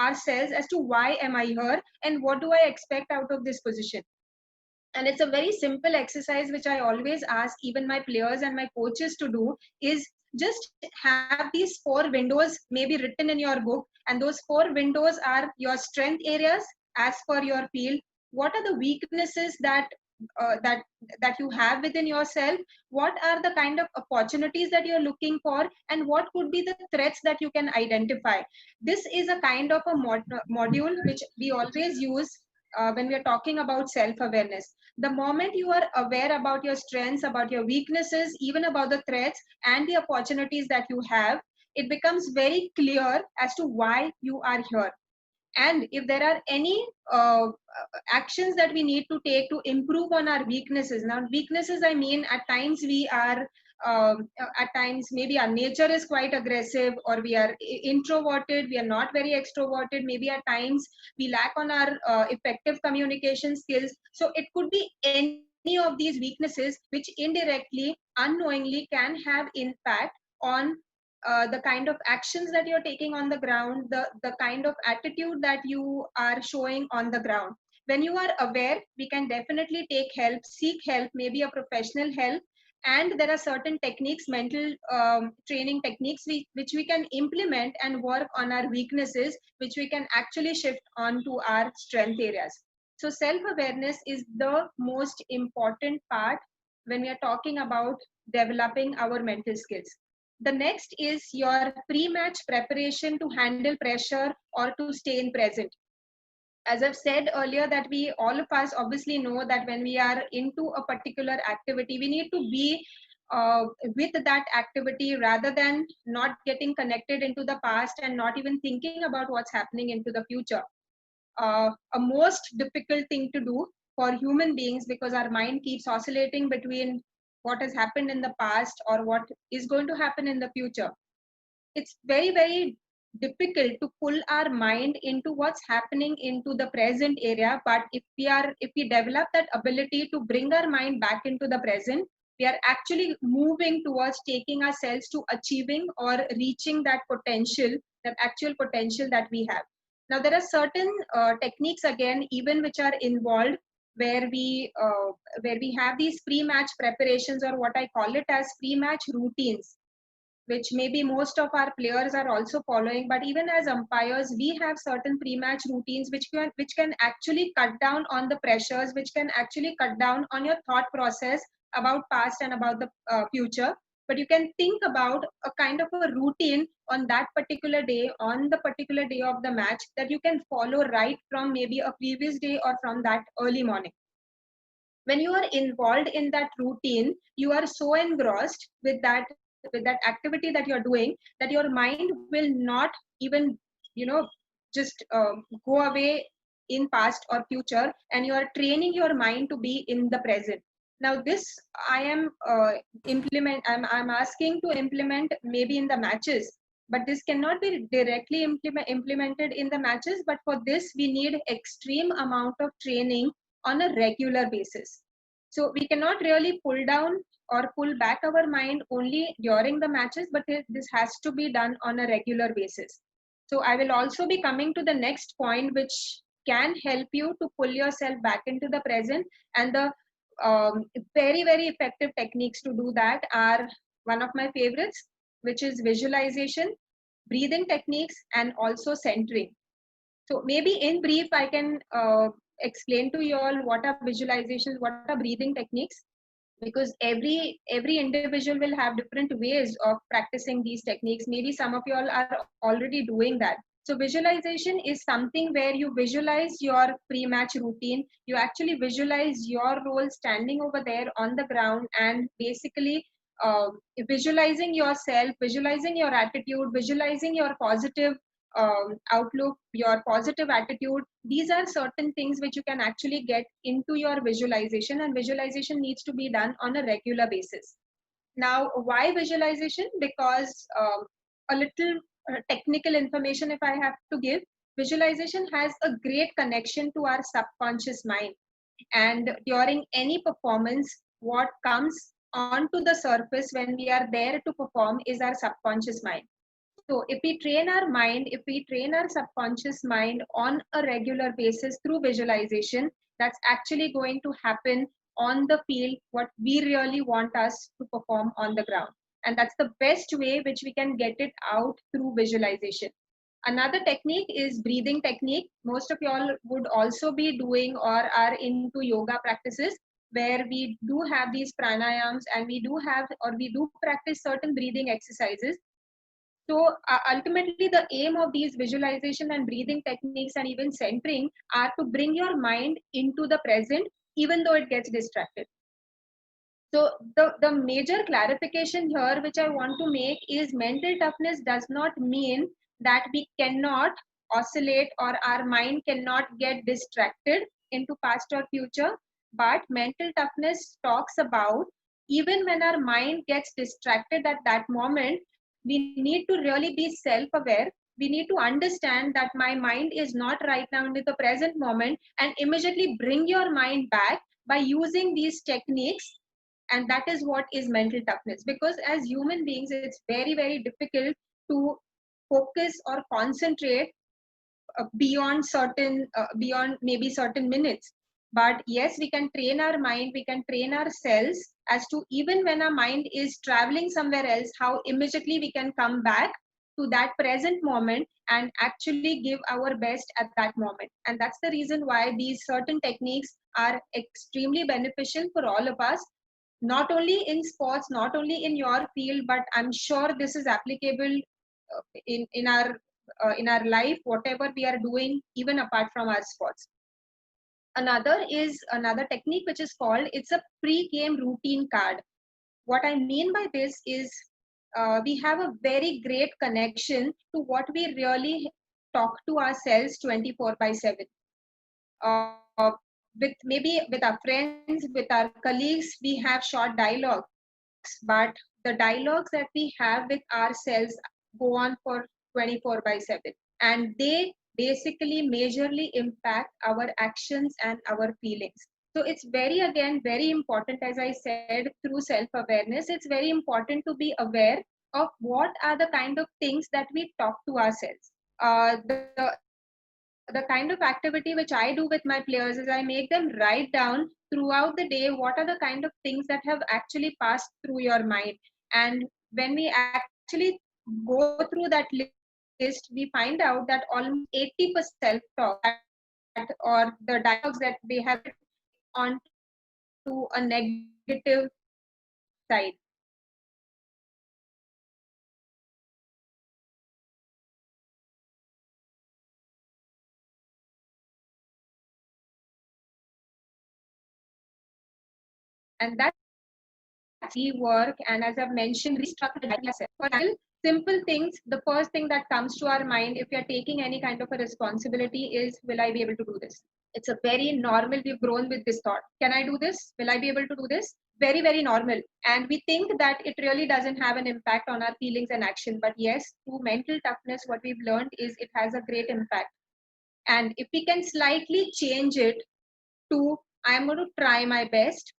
ourselves as to why am I here and what do I expect out of this position. And it's a very simple exercise which I always ask even my players and my coaches to do, is just have these 4 windows maybe written in your book, and those 4 windows are your strength areas as per your field. What are the weaknesses that you have within yourself? What are the kind of opportunities that you're looking for, and what could be the threats that you can identify? This is a kind of a module which we always use when we are talking about self-awareness. The moment you are aware about your strengths, about your weaknesses, even about the threats and the opportunities that you have, it becomes very clear as to why you are here. And if there are any actions that we need to take to improve on our weaknesses. Now, weaknesses, I mean, at times we are, at times maybe our nature is quite aggressive, or we are introverted, we are not very extroverted. Maybe at times we lack on our effective communication skills. So it could be any of these weaknesses which indirectly, unknowingly can have impact on the kind of actions that you're taking on the ground, the kind of attitude that you are showing on the ground. When you are aware, we can definitely take help, seek help, maybe a professional help. And there are certain techniques, mental training techniques, which we can implement and work on our weaknesses, which we can actually shift on to our strength areas. So self-awareness is the most important part when we are talking about developing our mental skills. The next is your pre-match preparation to handle pressure or to stay in present. As I've said earlier, that we, all of us obviously know that when we are into a particular activity, we need to be with that activity rather than not getting connected into the past and not even thinking about what's happening into the future. A most difficult thing to do for human beings, because our mind keeps oscillating between what has happened in the past or what is going to happen in the future. It's very, very difficult to pull our mind into what's happening into the present area. But if we develop that ability to bring our mind back into the present, we are actually moving towards taking ourselves to achieving or reaching that potential, that actual potential that we have. Now, there are certain techniques, again, even which are involved, where we have these pre-match preparations, or what I call it as pre-match routines, which maybe most of our players are also following. But even as umpires, we have certain pre-match routines which can actually cut down on the pressures, which can actually cut down on your thought process about past and about the future. But you can think about a kind of a routine on that particular day, on the particular day of the match, that you can follow right from maybe a previous day or from that early morning. When you are involved in that routine, you are so engrossed with that activity that you're doing, that your mind will not even just go away in past or future, and you are training your mind to be in the present. Now this I am I'm asking to implement maybe in the matches, but this cannot be directly implemented in the matches. But for this, we need extreme amount of training on a regular basis. So we cannot really pull down or pull back our mind only during the matches, but this has to be done on a regular basis. So I will also be coming to the next point, which can help you to pull yourself back into the present. And the very, very effective techniques to do that are one of my favorites, which is visualization, breathing techniques, and also centering. So maybe in brief, I can explain to you all what are visualizations, what are breathing techniques, because every individual will have different ways of practicing these techniques. Maybe some of you all are already doing that. So visualization is something where you visualize your pre-match routine. You actually visualize your role standing over there on the ground, and basically visualizing yourself, visualizing your attitude, visualizing your positive outlook, your positive attitude. These are certain things which you can actually get into your visualization, and visualization needs to be done on a regular basis. Now, why visualization? Because a little technical information, if I have to give, visualization has a great connection to our subconscious mind. And during any performance, what comes onto the surface when we are there to perform is our subconscious mind. So if we train our mind, if we train our subconscious mind on a regular basis through visualization, that's actually going to happen on the field, what we really want us to perform on the ground. And that's the best way which we can get it out, through visualization. Another technique is breathing technique. Most of y'all would also be doing or are into yoga practices, where we do have these pranayams, and we do practice certain breathing exercises. So ultimately, the aim of these visualization and breathing techniques and even centering are to bring your mind into the present, even though it gets distracted. So the major clarification here, which I want to make, is mental toughness does not mean that we cannot oscillate or our mind cannot get distracted into past or future. But mental toughness talks about even when our mind gets distracted at that moment, we need to really be self-aware. We need to understand that my mind is not right now in the present moment, and immediately bring your mind back by using these techniques. And that is what is mental toughness, because as human beings it's very difficult to focus or concentrate beyond maybe certain minutes. But yes, we can train our mind, we can train ourselves as to even when our mind is traveling somewhere else, how immediately we can come back to that present moment and actually give our best at that moment. And that's the reason why these certain techniques are extremely beneficial for all of us, not only in sports, not only in your field, but I'm sure this is applicable in our life, whatever we are doing, even apart from our sports. Another technique which is called, it's a pre-game routine card. What I mean by this is we have a very great connection to what we really talk to ourselves 24/7. With maybe with our friends, with our colleagues, we have short dialogues, but the dialogues that we have with ourselves go on for 24/7, and they basically majorly impact our actions and our feelings. So it's very important, as I said, through self-awareness, it's very important to be aware of what are the kind of things that we talk to ourselves. The kind of activity which I do with my players is I make them write down throughout the day what are the kind of things that have actually passed through your mind. And when we actually go through that list, we find out that almost 80% self-talk or the dialogues that we have on to a negative side. And that's work, and as I've mentioned, restructure yourself. For example, simple things, the first thing that comes to our mind if you're taking any kind of a responsibility is, will I be able to do this? It's a very normal, we've grown with this thought. Can I do this? Will I be able to do this? Very normal. And we think that it really doesn't have an impact on our feelings and action. But yes, through mental toughness, what we've learned is it has a great impact. And if we can slightly change it to, I'm going to try my best.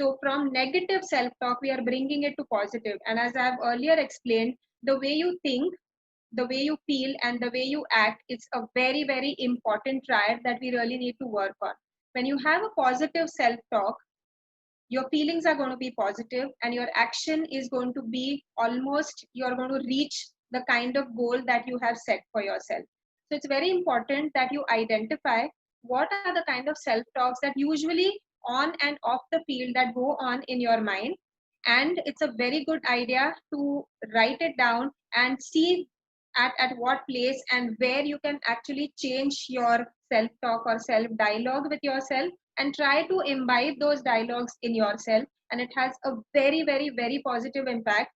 So from negative self-talk, we are bringing it to positive. And as I've earlier explained, the way you think, the way you feel, and the way you act, it's a very important triad that we really need to work on. When you have a positive self-talk, your feelings are going to be positive and your action is going to be almost, you're going to reach the kind of goal that you have set for yourself. So it's very important that you identify what are the kind of self-talks that usually on and off the field that go on in your mind. And it's a very good idea to write it down and see at what place and where you can actually change your self-talk or self-dialogue with yourself, and try to imbibe those dialogues in yourself. And it has a very positive impact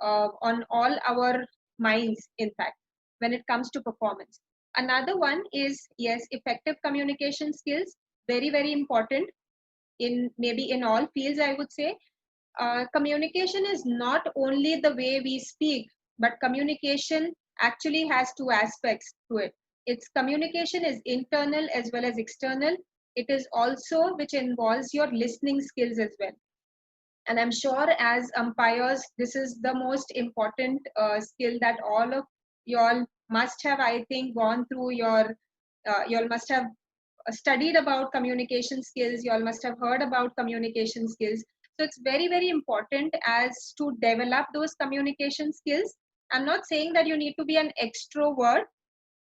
on all our minds, in fact, when it comes to performance. Another one is, yes, effective communication skills, very important in maybe in all fields, I would say. Communication is not only the way we speak, but communication actually has two aspects to it. Its communication is internal as well as external. It is also which involves your listening skills as well. And I'm sure as umpires, this is the most important skill that all of y'all must have, I think, gone through y'all must have studied about communication skills. You all must have heard about communication skills. So it's very important as to develop those communication skills. I'm not saying that you need to be an extrovert,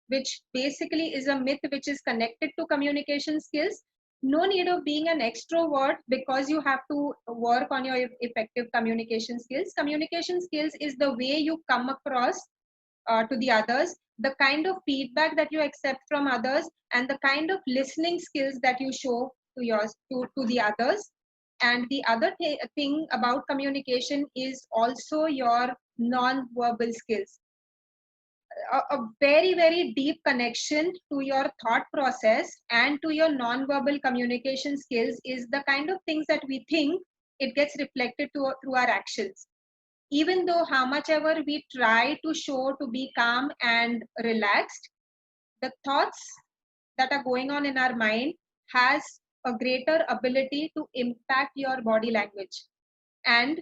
which basically is a myth which is connected to communication skills. No need of being an extrovert because you have to work on your effective communication skills. Communication skills is the way you come across to the others, the kind of feedback that you accept from others, and the kind of listening skills that you show to the others. And the other thing about communication is also your non-verbal skills. A very, very deep connection to your thought process and to your non-verbal communication skills is the kind of things that we think, it gets reflected through our actions. Even though how much ever we try to show to be calm and relaxed, the thoughts that are going on in our mind has a greater ability to impact your body language. And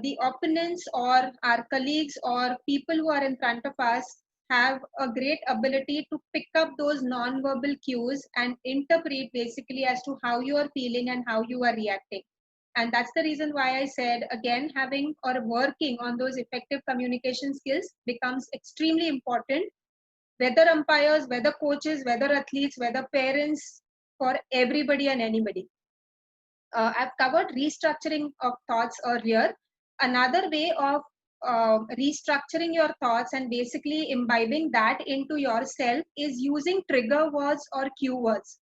the opponents or our colleagues or people who are in front of us have a great ability to pick up those non-verbal cues and interpret basically as to how you are feeling and how you are reacting. And that's the reason why I said, again, having or working on those effective communication skills becomes extremely important. Whether umpires, whether coaches, whether athletes, whether parents, for everybody and anybody. I've covered restructuring of thoughts earlier. Another way of restructuring your thoughts and basically imbibing that into yourself is using trigger words or cue words.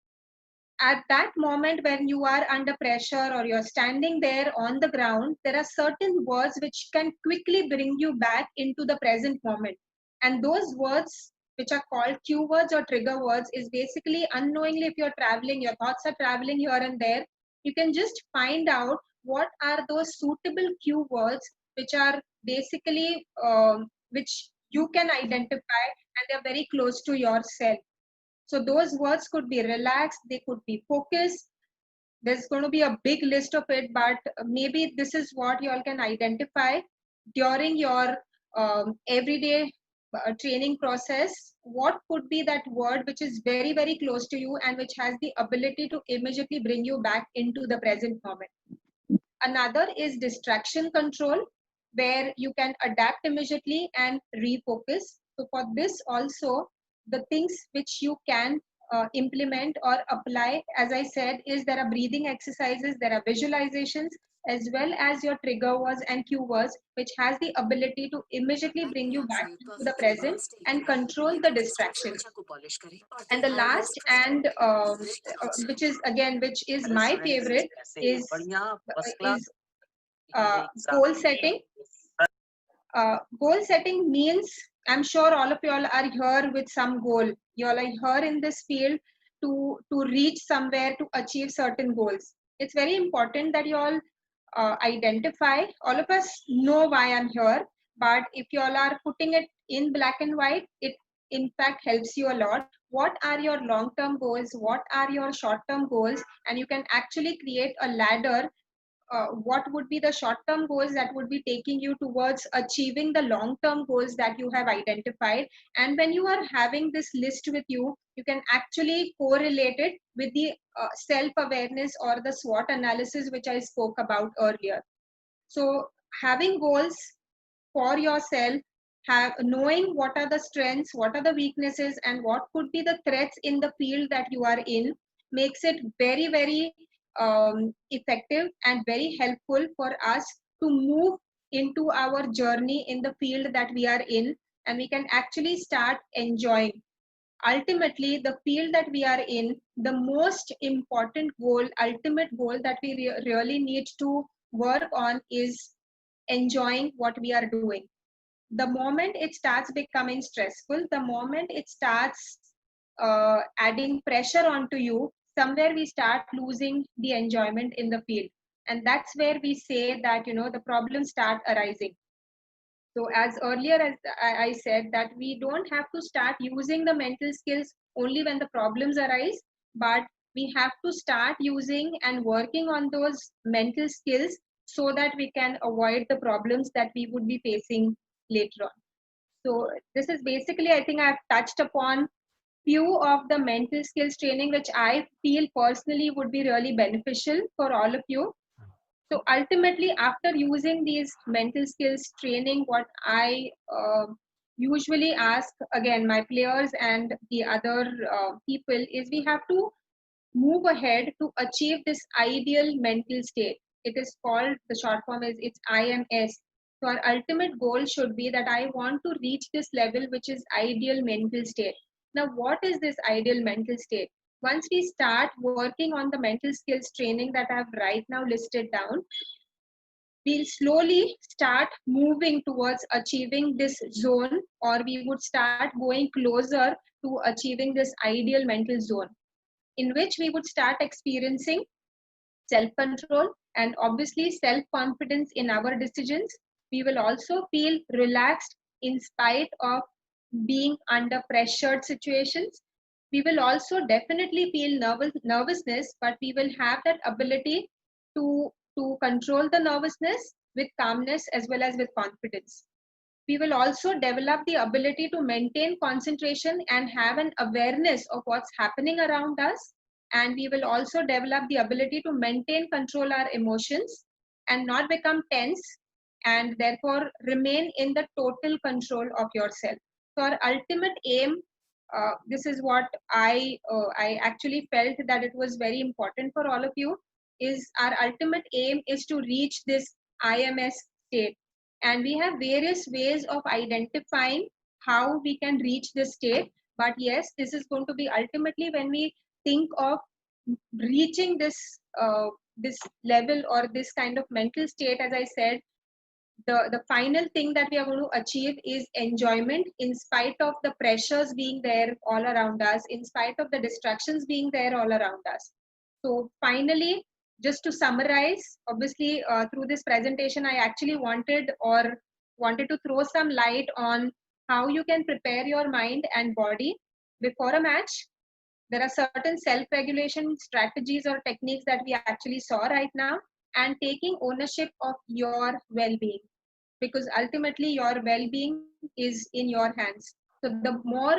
At that moment when you are under pressure or you're standing there on the ground, there are certain words which can quickly bring you back into the present moment. And those words, which are called cue words or trigger words, is basically unknowingly, if you're traveling, your thoughts are traveling here and there, you can just find out what are those suitable cue words which are basically which you can identify, and they're very close to yourself. So those words could be relaxed, they could be focused. There's going to be a big list of it, but maybe this is what you all can identify during your everyday training process. What could be that word which is very, very close to you and which has the ability to immediately bring you back into the present moment. Another is distraction control, where you can adapt immediately and refocus. So for this also, the things which you can implement or apply, as I said, is there are breathing exercises, there are visualizations, as well as your trigger words and cue words, which has the ability to immediately bring you back to the present and control the distraction. And the last, and which is again, which is my favorite, is goal setting. Goal setting means, I'm sure all of you all are here with some goal. You all are here in this field to reach somewhere, to achieve certain goals. It's very important that you all identify. All of us know why I'm here, but if you all are putting it in black and white, it in fact helps you a lot. What are your long-term goals? What are your short-term goals? And you can actually create a ladder. What would be the short-term goals that would be taking you towards achieving the long-term goals that you have identified. And when you are having this list with you, you can actually correlate it with the self-awareness or the SWOT analysis, which I spoke about earlier. So having goals for yourself, knowing what are the strengths, what are the weaknesses, and what could be the threats in the field that you are in, makes it very, very effective and very helpful for us to move into our journey in the field that we are in, and we can actually start enjoying. Ultimately, the field that we are in, the most important goal, ultimate goal that we really need to work on is enjoying what we are doing. The moment it starts becoming stressful, the moment it starts adding pressure onto you, somewhere we start losing the enjoyment in the field. And that's where we say that, you know, the problems start arising. So as earlier as I said, that we don't have to start using the mental skills only when the problems arise, but we have to start using and working on those mental skills so that we can avoid the problems that we would be facing later on. So this is basically, I think I've touched upon few of the mental skills training, which I feel personally would be really beneficial for all of you. So ultimately, after using these mental skills training, what I usually ask, again, my players and the other people, is we have to move ahead to achieve this ideal mental state. It is called, the short form is, it's IMS. So our ultimate goal should be that I want to reach this level, which is ideal mental state. Now, what is this ideal mental state? Once we start working on the mental skills training that I have right now listed down, we'll slowly start moving towards achieving this zone, or we would start going closer to achieving this ideal mental zone, in which we would start experiencing self-control and obviously self-confidence in our decisions. We will also feel relaxed in spite of being under pressured situations. We will also definitely feel nervousness, but we will have that ability to control the nervousness with calmness as well as with confidence. We will also develop the ability to maintain concentration and have an awareness of what's happening around us. And we will also develop the ability to maintain control our emotions and not become tense, and therefore remain in the total control of yourself. So our ultimate aim, this is what I actually felt that it was very important for all of you, is our ultimate aim is to reach this IMS state. And we have various ways of identifying how we can reach this state. But yes, this is going to be ultimately when we think of reaching this this level or this kind of mental state. As I said, the final thing that we are going to achieve is enjoyment in spite of the pressures being there all around us, in spite of the distractions being there all around us. So finally, just to summarize, obviously through this presentation, I actually wanted to throw some light on how you can prepare your mind and body before a match. There are certain self-regulation strategies or techniques that we actually saw right now, and taking ownership of your well-being, because ultimately your well-being is in your hands. So the more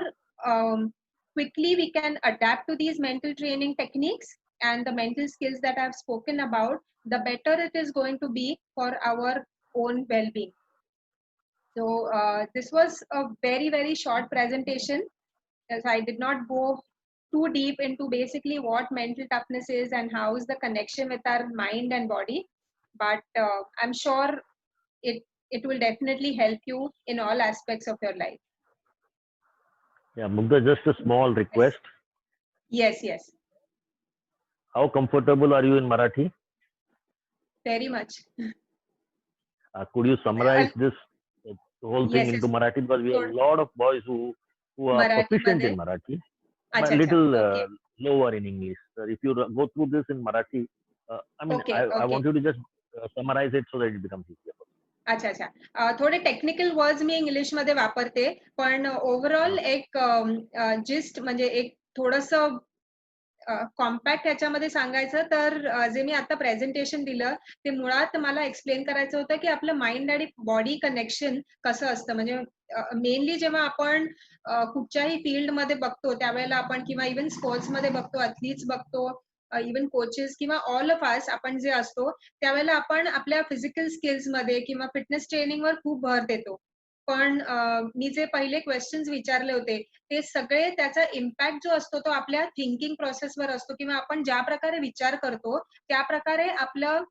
quickly we can adapt to these mental training techniques and the mental skills that I've spoken about, the better it is going to be for our own well-being. So this was a very, very short presentation, as I did not go too deep into basically what mental toughness is and how is the connection with our mind and body. But I'm sure it will definitely help you in all aspects of your life. Yeah, Mugdha, just a small request. Yes, yes. How comfortable are you in Marathi? Very much. Could you summarize this whole thing into Marathi? Because we have a lot of boys who are proficient in Marathi, but a little lower in English. If you go through this in Marathi, I want you to just summarize it so that it becomes easier. अच्छा अच्छा, थोडे technical words मी English मध्ये वापरते, पण overall एक gist म्हणजे एक थोडंसं कॉम्पॅक्ट ह्याच्यामध्ये सांगायचं तर जे मी आता प्रेझेंटेशन दिलं ते मुळात मला एक्सप्लेन करायचं होतं की आपलं माइंड आणि बॉडी कनेक्शन कसं असतं. म्हणजे मेनली जेव्हा आपण कुठच्याही फील्डमध्ये बघतो त्यावेळेला आपण, किंवा इव्हन स्पोर्ट्समध्ये बघतो, ॲथलीट्स बघतो, इव्हन कोचेस किंवा ऑल ऑफ अस आपण जे असतो त्यावेळेला आपण आपल्या फिजिकल स्किल्स मध्ये किंवा फिटनेस ट्रेनिंगवर खूप भर देतो. पण मी जे पहिले क्वेश्चन्स विचारले होते ते सगळे त्याचा इम्पॅक्ट जो असतो तो आपल्या थिंकिंग प्रोसेसवर असतो, किंवा आपण ज्या प्रकारे विचार करतो त्या प्रकारे आपलं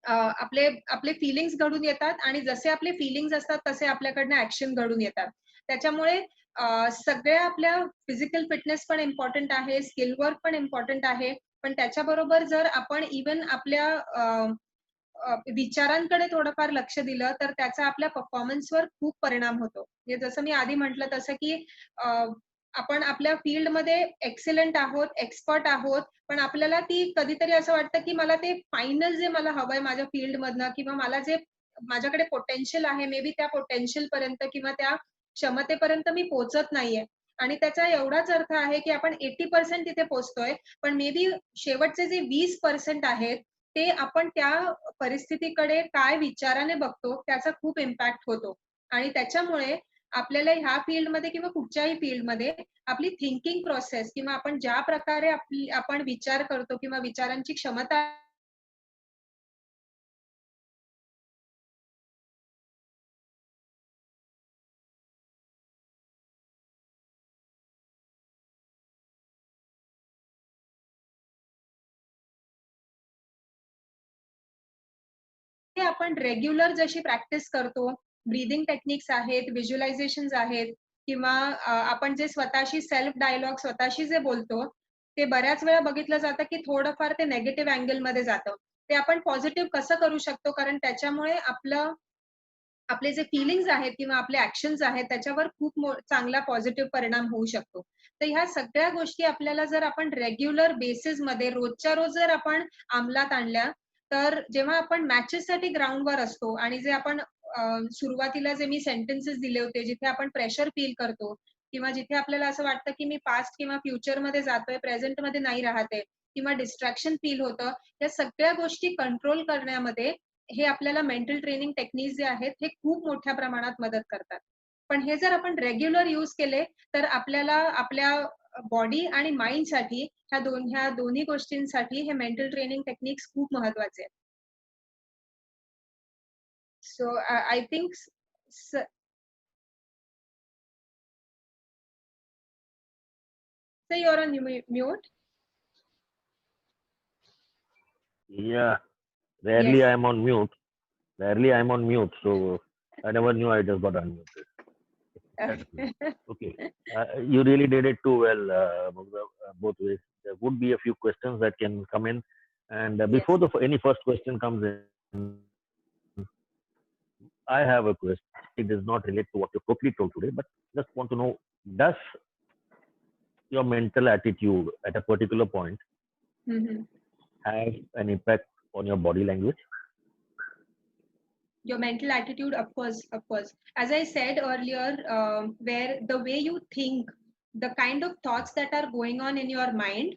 आपले आपले फिलिंग्स घडून येतात, आणि जसे आपले फिलिंग्स असतात तसे आपल्याकडनं ऍक्शन घडून येतात. त्याच्यामुळे सगळ्या आपल्या फिजिकल फिटनेस पण इम्पॉर्टंट आहे, स्किल वर्क पण इम्पॉर्टंट आहे, पण त्याच्याबरोबर जर आपण इव्हन आपल्या विचारांकडे थोडंफार लक्ष दिलं तर त्याचा आपल्या परफॉर्मन्सवर खूप परिणाम होतो. म्हणजे जसं मी आधी म्हटलं तसं की आपण आपल्या फील्डमध्ये एक्सेलंट आहोत, एक्सपर्ट आहोत, पण आपल्याला ती कधीतरी असं वाटतं की मला ते फायनल जे मला हवंय माझ्या फील्डमधनं, किंवा मला जे माझ्याकडे पोटेन्शियल आहे मे बी त्या पोटेन्शियल पर्यंत किंवा त्या क्षमतेपर्यंत मी पोहोचत नाहीये. आणि त्याचा एवढाच अर्थ आहे की आपण 80% तिथे पोहोचतोय, पण मे बी शेवटचे जे 20% आहेत ते आपण त्या परिस्थितीकडे काय विचाराने बघतो त्याचा खूप इम्पॅक्ट होतो. आणि त्याच्यामुळे आपल्याला ह्या फील्डमध्ये किंवा कुठच्याही फील्डमध्ये आपली थिंकिंग प्रोसेस किंवा आपण ज्या प्रकारे आपण विचार करतो किंवा विचारांची क्षमता आपण रेग्युलर जशी प्रॅक्टिस करतो, ब्रीदिंग टेक्निक्स आहेत, व्हिज्युअलायझेशन्स आहेत, किंवा आपण जे स्वतःशी सेल्फ डायलॉग स्वतःशी जे बोलतो, ते बऱ्याच वेळा बघितलं जातं की थोडंफार ते नेगेटिव्ह अँगल मध्ये जातं. ते आपण पॉझिटिव्ह कसं करू शकतो, कारण त्याच्यामुळे आपले जे फिलिंग्स आहेत किंवा आपले ऍक्शन्स आहेत त्याच्यावर खूप चांगला पॉझिटिव्ह परिणाम होऊ शकतो. तर ह्या सगळ्या गोष्टी आपल्याला जर आपण रेग्युलर बेसिस मध्ये रोजच्या रोज जर आपण अंमलात आणल्या, तर जेव्हा आपण मॅचेससाठी ग्राउंडवर असतो आणि जे आपण सुरुवातीला जे मी सेंटेन्सेस दिले होते, जिथे आपण प्रेशर फील करतो किंवा जिथे आपल्याला असं वाटतं की मी पास्ट किंवा फ्युचर मध्ये जातोय, प्रेझेंट मध्ये नाही राहते, किंवा डिस्ट्रॅक्शन फील होतं, या सगळ्या गोष्टी कंट्रोल करण्यामध्ये हे आपल्याला मेंटल ट्रेनिंग टेक्निक्स जे आहेत हे खूप मोठ्या प्रमाणात मदत करतात. पण हे जर आपण रेग्युलर यूज केले तर आपल्याला आपल्या बॉडी आणि माइंडसाठी ह्या दोन्ही गोष्टींसाठी हे मेंटल ट्रेनिंग टेक्निक्स खूप महत्वाचे आहेत. So I think you're on mute. Yeah, rarely Yes. I am on mute. Rarely I am on mute, so I never knew I just got unmuted. Okay, you really did it too well, both ways. There would be a few questions that can come in, and before any first question comes in, I have a question. It does not relate to what you totally told today, but just want to know: does your mental attitude at a particular point have an impact on your body language? Your mental attitude, of course. As I said earlier, where the way you think, the kind of thoughts that are going on in your mind,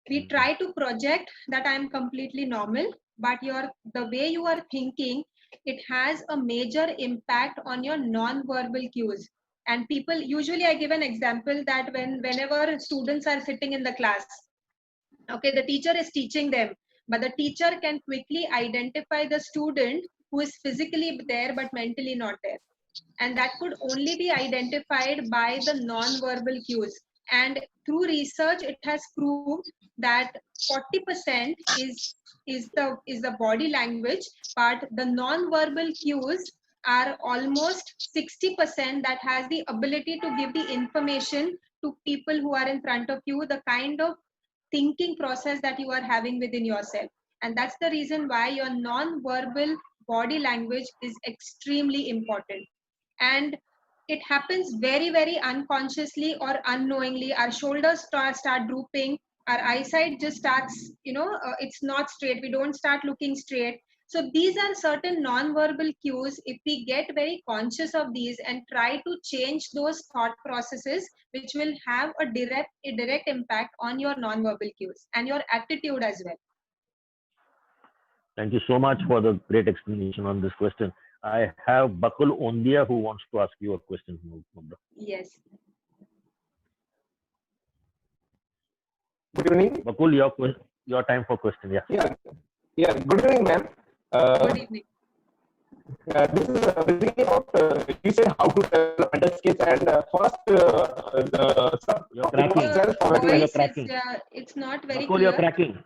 we try to project that I am completely normal, but the way you are thinking, it has a major impact on your non-verbal cues. And people, usually I give an example that whenever students are sitting in the class, okay, the teacher is teaching them, but the teacher can quickly identify the student who is physically there but mentally not there. And that could only be identified by the non-verbal cues. And through research, it has proved that 40% is the body language, but the non-verbal cues are almost 60% that has the ability to give the information to people who are in front of you, the kind of thinking process that you are having within yourself. And that's the reason why your non-verbal body language is extremely important. And it happens very, very unconsciously or unknowingly. Our shoulders start drooping, our eyesight just starts, it's not straight, we don't start looking straight. So these are certain non-verbal cues. If we get very conscious of these and try to change those thought processes, which will have a direct impact on your non-verbal cues and your attitude as well. Thank you so much for the great explanation on this question. I have Bakul Ondia who wants to ask you a question. Yes. Good evening. Bakul, your time for question. Yeah. Good evening, ma'am. Good evening. This is basically about you said how to develop mental skills and first you're cracking. It's not very Bakul, clear. you're cracking.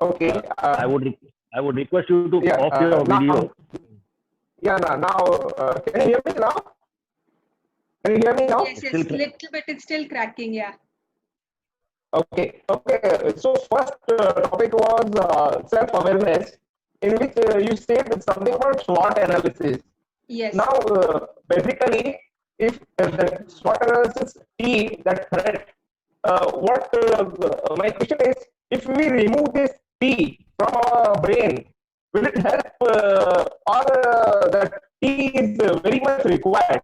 Okay. I would request you to off your video. Now can you hear me now? Can you hear me now? Yes, little bit. It's still cracking. Yeah. Okay. So first topic was self-awareness, in which you said something about SWOT analysis. Yes. Now, basically, if the SWOT analysis T, that threat, my question is, if we remove this T from our brain, will it help, or that T is very much required?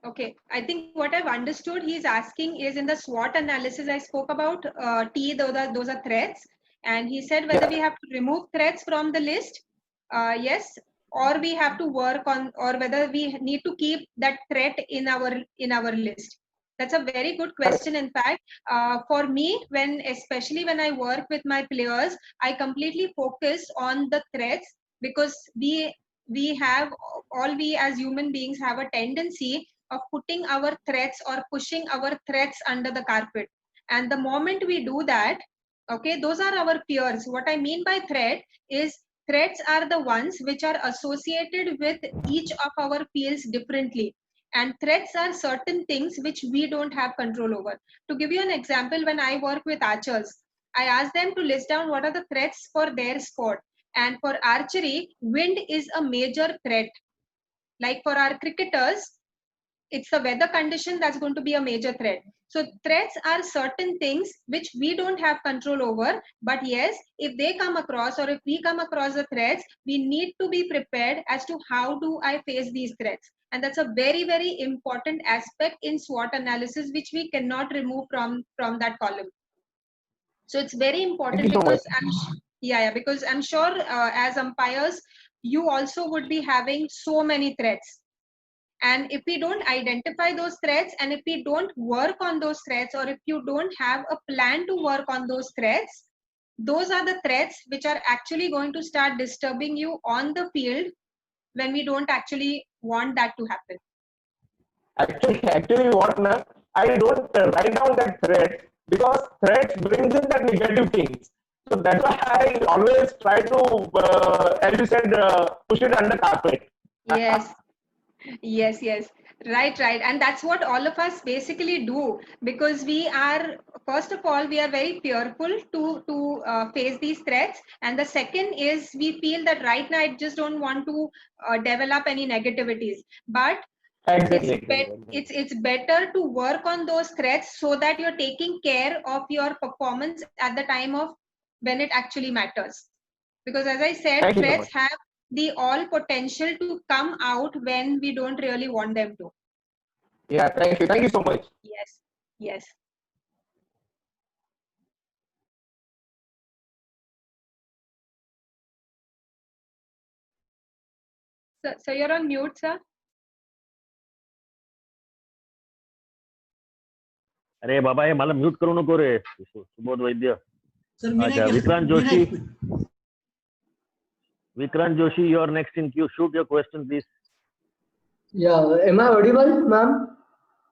Okay, I think what I've understood he's asking is, in the SWOT analysis I spoke about T, those are threats, and he said whether we have to remove threats from the list, yes, or we have to work on, or whether we need to keep that threat in our list. That's a very good question. In fact, for me, especially when I work with my players, I completely focus on the threats, because we as human beings have a tendency of putting our threats or pushing our threats under the carpet. And the moment we do that, Okay, those are our peers. What I mean by threat is threats are the ones which are associated with each of our peers differently. And threats are certain things which we don't have control over. To give you an example, when I work with archers, I ask them to list down what are the threats for their sport. And for archery, wind is a major threat. Like for our cricketers, it's the weather condition that's going to be a major threat. So threats are certain things which we don't have control over, but yes, if they come across or if we come across the threats, we need to be prepared as to how do I face these threats. And that's a very, very important aspect in SWOT analysis, which we cannot remove from that column. So it's very important because because I'm sure as umpires, you also would be having so many threats. And if we don't identify those threats and if we don't work on those threats, or if you don't have a plan to work on those threats, those are the threats which are actually going to start disturbing you on the field when we don't actually want that to happen. Actually, what, ma'am? I don't write down that threat because threats brings in that negative things. So that's why I always try to, as you said, push it under carpet. Yes. Yes. Right. And that's what all of us basically do, because we are, first of all, we are very fearful to face these threats. And the second is we feel that right now I just don't want to develop any negativities. But it's better to work on those threats so that you're taking care of your performance at the time of when it actually matters. Because as I said, threats have the all potential to come out when we don't really want them to. Yeah, thank you so much. Yes. So you're on mute, sir. अरे बाबा, ये मला mute करू नको रे. सुबोध वैद्य. अच्छा, Vikrant Joshi, you're next in queue. Shoot your question, please. Yeah, am I audible, ma'am?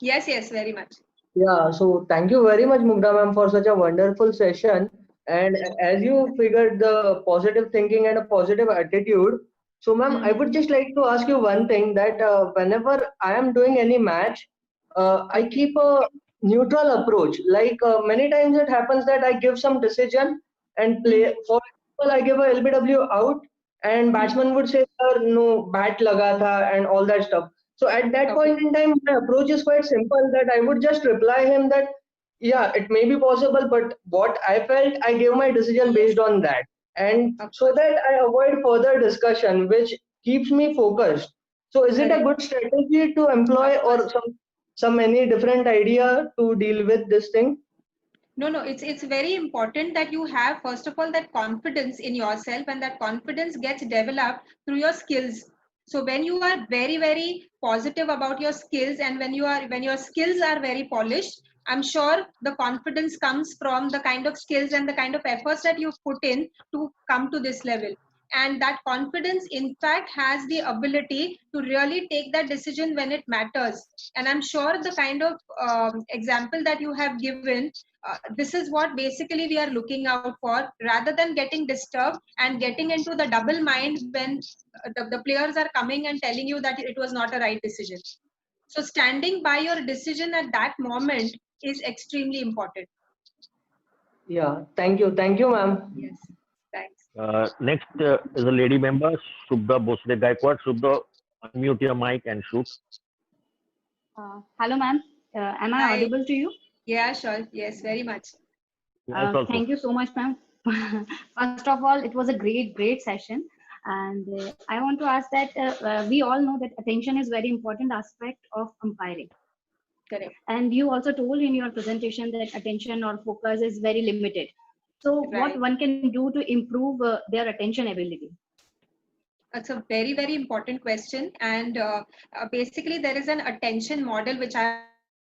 Yes, very much. Yeah, so thank you very much, Mugdha ma'am, for such a wonderful session. And as you figured the positive thinking and a positive attitude, so ma'am, I would just like to ask you one thing, that whenever I am doing any match, I keep a neutral approach. Like many times it happens that I give some decision and play. For example, I give a LBW out, and batsman would say, "Sir, no, bat laga tha," and all that stuff. So at that point in time, my approach is quite simple, that I would just reply him that, yeah, it may be possible, but what I felt, I gave my decision based on that. And so that I avoid further discussion, which keeps me focused. So is it a good strategy to employ, or some any different idea to deal with this thing? No, it's very important that you have, first of all, that confidence in yourself, and that confidence gets developed through your skills. So when you are very, very positive about your skills, and when your skills are very polished, I'm sure the confidence comes from the kind of skills and the kind of efforts that you've put in to come to this level. And that confidence, in fact, has the ability to really take that decision when it matters. And I'm sure the kind of example that you have given, this is what basically we are looking out for, rather than getting disturbed and getting into the double mind when the players are coming and telling you that it was not a right decision. So standing by your decision at that moment is extremely important. Yeah, thank you, ma'am. Yes, thanks. Next is a lady member, Subhra Bosle Gaikwad. Subhra, unmute your mic and shoot. Hello, ma'am. Am I audible to you? Yeah, sure. Yes, very much. Thank you so much, ma'am. First of all, it was a great session. And I want to ask that we all know that attention is very important aspect of umpiring. Correct. And you also told in your presentation that attention or focus is very limited. So what one can do to improve their attention ability? That's a very, very important question. And basically, there is an attention model, which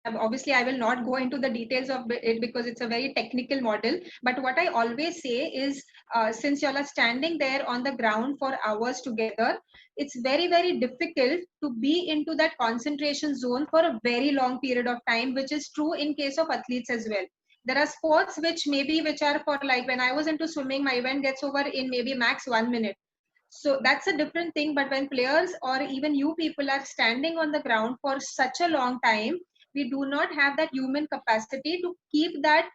obviously I will not go into the details of it because it's a very technical model. But what I always say is, since you all are standing there on the ground for hours together, it's very, very difficult to be into that concentration zone for a very long period of time, which is true in case of athletes as well. There are sports which are for, like when I was into swimming, my event gets over in maybe max 1 minute. So that's a different thing. But when players or even you people are standing on the ground for such a long time, we do not have that human capacity to keep that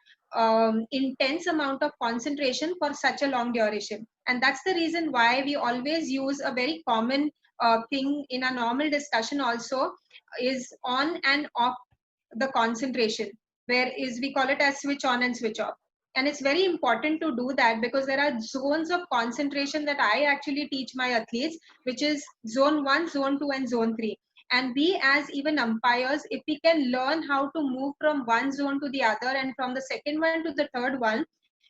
intense amount of concentration for such a long duration. And that's the reason why we always use a very common thing in a normal discussion also, is on and off the concentration, where is we call it as switch on and switch off. And it's very important to do that, because there are zones of concentration that I actually teach my athletes, which is zone 1, zone 2 and zone 3. And we as even umpires, if we can learn how to move from one zone to the other and from the second one to the third one,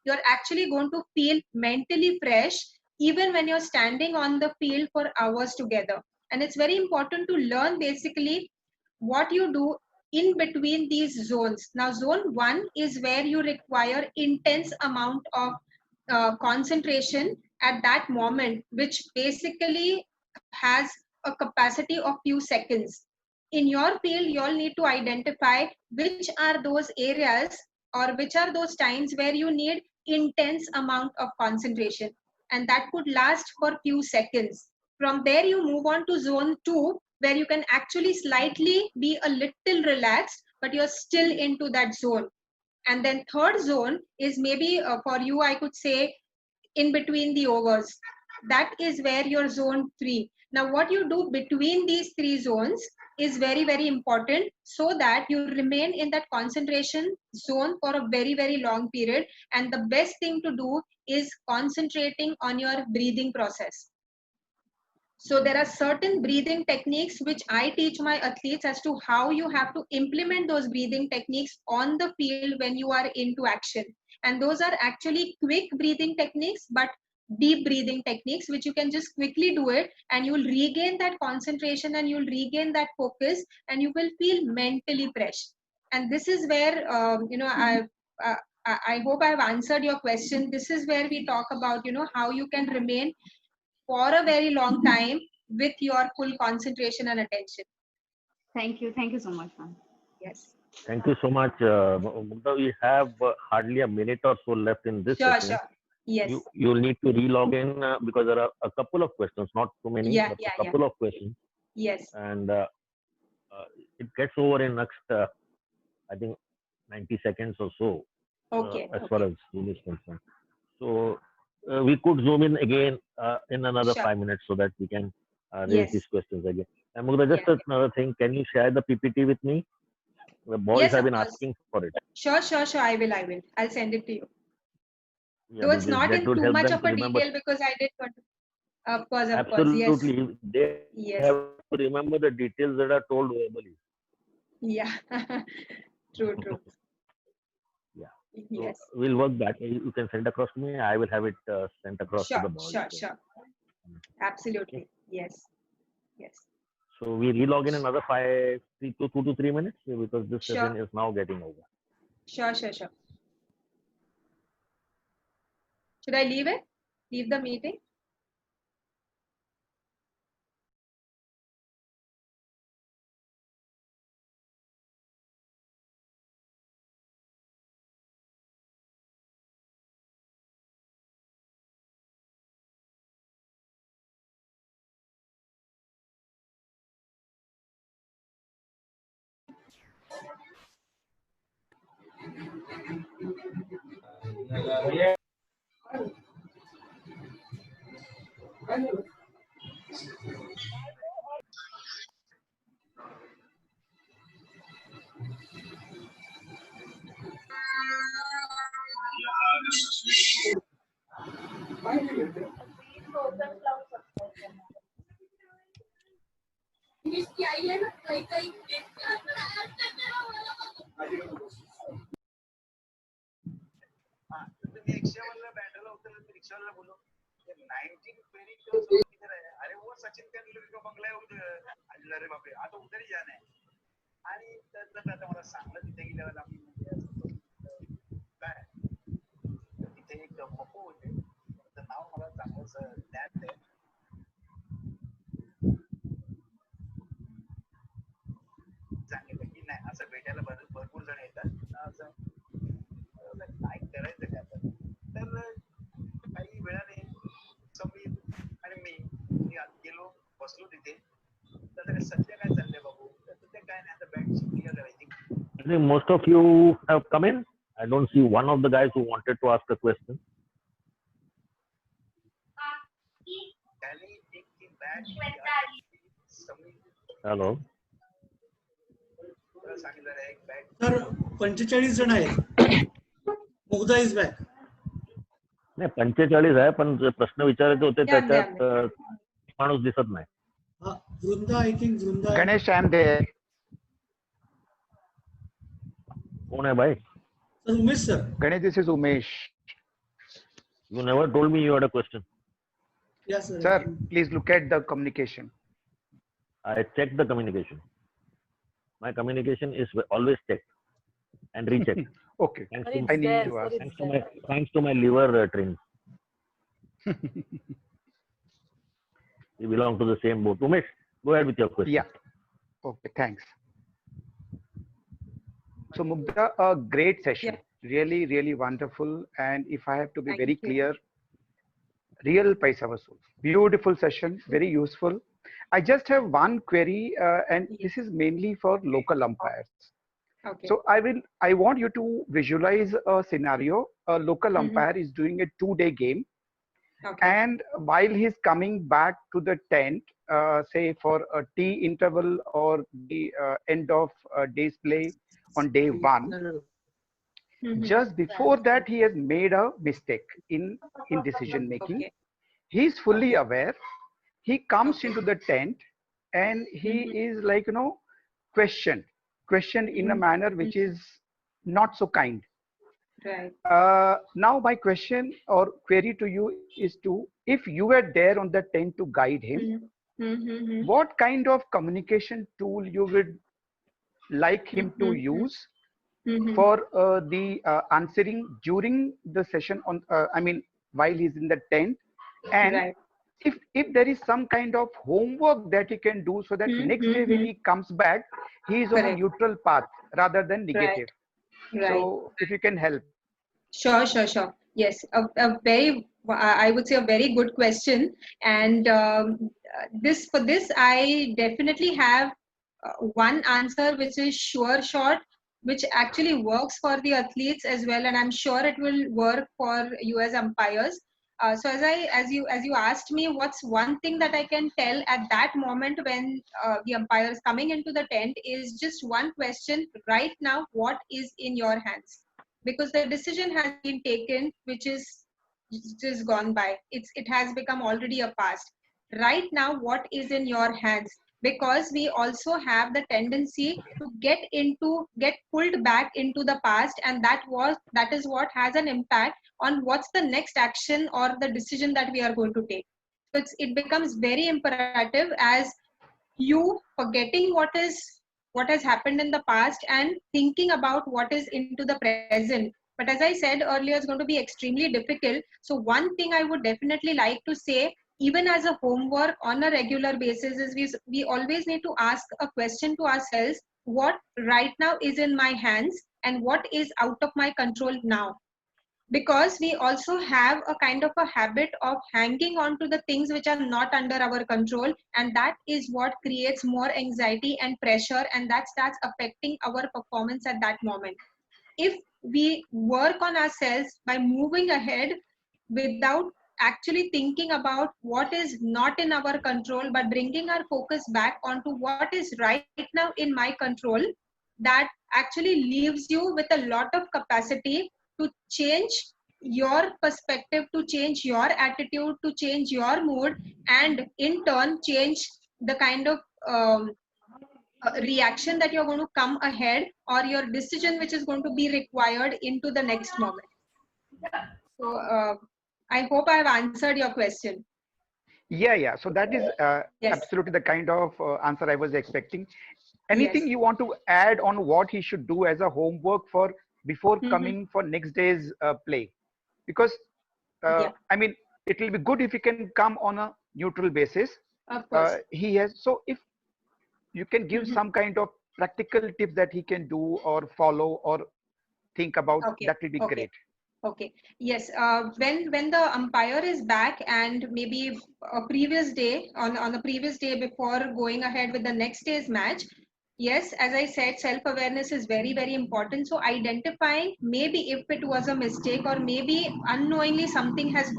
you're actually going to feel mentally fresh even when you're standing on the field for hours together. And it's very important to learn basically what you do in between these zones. Now, zone 1 is where you require intense amount of concentration at that moment, which basically has a capacity of few seconds. In your field, you all need to identify which are those areas or which are those times where you need intense amount of concentration, and that could last for few seconds. From there, you move on to zone 2, where you can actually slightly be a little relaxed, but you're still into that zone. And then third zone is maybe for you, I could say, in between the overs. That is where your zone 3. Now, what you do between these 3 zones is very, very important, so that you remain in that concentration zone for a very, very long period. And the best thing to do is concentrating on your breathing process. So there are certain breathing techniques which I teach my athletes as to how you have to implement those breathing techniques on the field when you are into action. And those are actually quick breathing techniques, but deep breathing techniques, which you can just quickly do it, and you'll regain that concentration and you'll regain that focus, and you will feel mentally fresh. And this is where, I hope I've answered your question. This is where we talk about, how you can remain for a very long time with your full concentration and attention. Thank you. Thank you so much, ma'am. Yes. Thank you so much. Mumta, we have hardly a minute or so left in this Sure, session. sure. Yes. You'll need to relog in because there are a couple of questions, not too many, Yeah, but yeah, a couple of questions. Yes. And it gets over in next, I think, 90 seconds or so, Okay. as far as Zoom is concerned. So we could zoom in again in another Sure. 5 minutes so that we can raise Yes. these questions again. And Mugdha, just another thing, can you share the PPT with me? The boys Yes, have of been course. asking for it. Sure. I will. I'll send it to you. Yeah, Though it's not that in would too help much them of to a remember. detail, because I did want to. Of course, yes. Absolutely. They Yes. have to remember the details that are told verbally. Yeah. True. Yeah. Yes. So we'll work that. You can send across to me. I will have it sent across to the boys. Sure. Absolutely. Yes. So we relog in another 2 to 3 minutes because this Sure. session is now getting over. Sure. Should I leave it? Leave the meeting? सांगितलं की नाही असं भेटायला भरपूर जण येतात असं म्हटलं काय करायचं काय आता. तर काही वेळाने समीर आणि मी आत गेलो, बसलो तिथे. तर त्याला सध्या काय चाललंय बाबू, तर सध्या काय नाही, आता बॅट क्लिअर करायची. I think most of you have come in. I don't see one of the guys who wanted to ask a question. त्याने एक ती बॅट Hello. सांगितलं एक बॅट. तर 45 जण आहेत. Mugdha is back. नाही 45 आहे, पण जे प्रश्न विचारायचे होते त्याच्यात माणूस दिसत नाही. Vrinda, I think Vrinda. Ganesh, I am there. कोण आहे भाई? Sir, Umesh sir. Ganesh, this is Umesh. You never told me you had a question. Yes sir. Sir, please look at the communication. I checked the communication. My communication is always checked and rechecked. Okay. Thanks to my liver training. We belong to the same boat. Umesh, go ahead with your question. Yeah. Okay, thanks. So Mugdha, a great session. Really, really wonderful. And if I have to be very clear, real paisa vasool. Beautiful session, very useful. I just have one query, and this is mainly for local umpires. Okay. So I want you to visualize a scenario. A local umpire is doing a 2-day game. Okay. And while he's coming back to the tent, say for a tea interval or the end of day's play on day 1, just before that he has made a mistake in decision making. Okay. He's fully aware. He comes into the tent and he is like, questioned in a manner which is not so kind. Right. Now my question or query to you is if you were there on the tent to guide him, what kind of communication tool you would like him to use for the answering during the session while he's in the tent, and Right. if there is some kind of homework that he can do so that next day when he comes back, he is on a Correct. neutral path rather than negative. Right. So if you can help. Sure. Yes, a very, I would say a very good question. And for this, I definitely have one answer which is sure shot, which actually works for the athletes as well, and I'm sure it will work for you as umpires. So as you asked me, what's one thing that I can tell at that moment when the umpire is coming into the tent is just one question: right now, what is in your hands? Because the decision has been taken, which is just gone by. It has become already a past. Right now, what is in your hands? Because we also have the tendency to get pulled back into the past, and that is what has an impact on what's the next action or the decision that we are going to take. So it becomes very imperative as you forgetting what has happened in the past and thinking about what is into the present. But as I said earlier, it's going to be extremely difficult. So one thing I would definitely like to say, even as a homework on a regular basis, is we always need to ask a question to ourselves: what right now is in my hands and what is out of my control now? Because we also have a kind of a habit of hanging on to the things which are not under our control, and that is what creates more anxiety and pressure, and that starts affecting our performance at that moment. If we work on ourselves by moving ahead without actually thinking about what is not in our control, but bringing our focus back onto what is right now in my control, that actually leaves you with a lot of capacity to change your perspective, to change your attitude, to change your mood, and in turn change the kind of reaction that you're going to come ahead, or your decision which is going to be required into the next moment. So I hope I have answered your question. Yeah. So that is Yes. absolutely the kind of answer I was expecting. Anything Yes. you want to add on what he should do as a homework for before coming for next day's play? Because I mean, it will be good if he can come on a neutral basis. Of course. He has. So if you can give some kind of practical tips that he can do or follow, or think about, Okay, that will be okay. great. Okay. Yes. When the umpire is back and maybe a previous day on the previous day before going ahead with the next day's match, yes, as I said, self-awareness is very important. So identifying maybe if it was a mistake or maybe unknowingly something has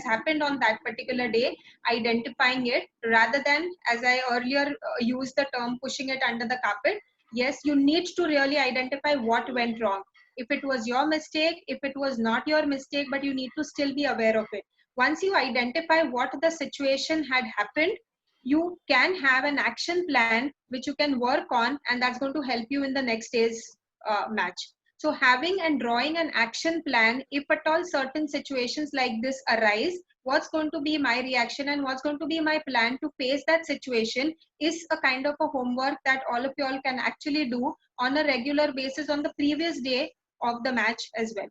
happened on that particular day, identifying it rather than, as I earlier used the term, pushing it under the carpet. Yes, you need to really identify what went wrong. If it was your mistake, if it was not your mistake, but you need to still be aware of it. Once you identify what the situation had happened, you can have an action plan which you can work on, and that's going to help you in the next day's match. So having and drawing an action plan, if at all certain situations like this arise, what's going to be my reaction and what's going to be my plan to face that situation is a kind of a homework that all of you all can actually do on a regular basis on the previous day of the match as well.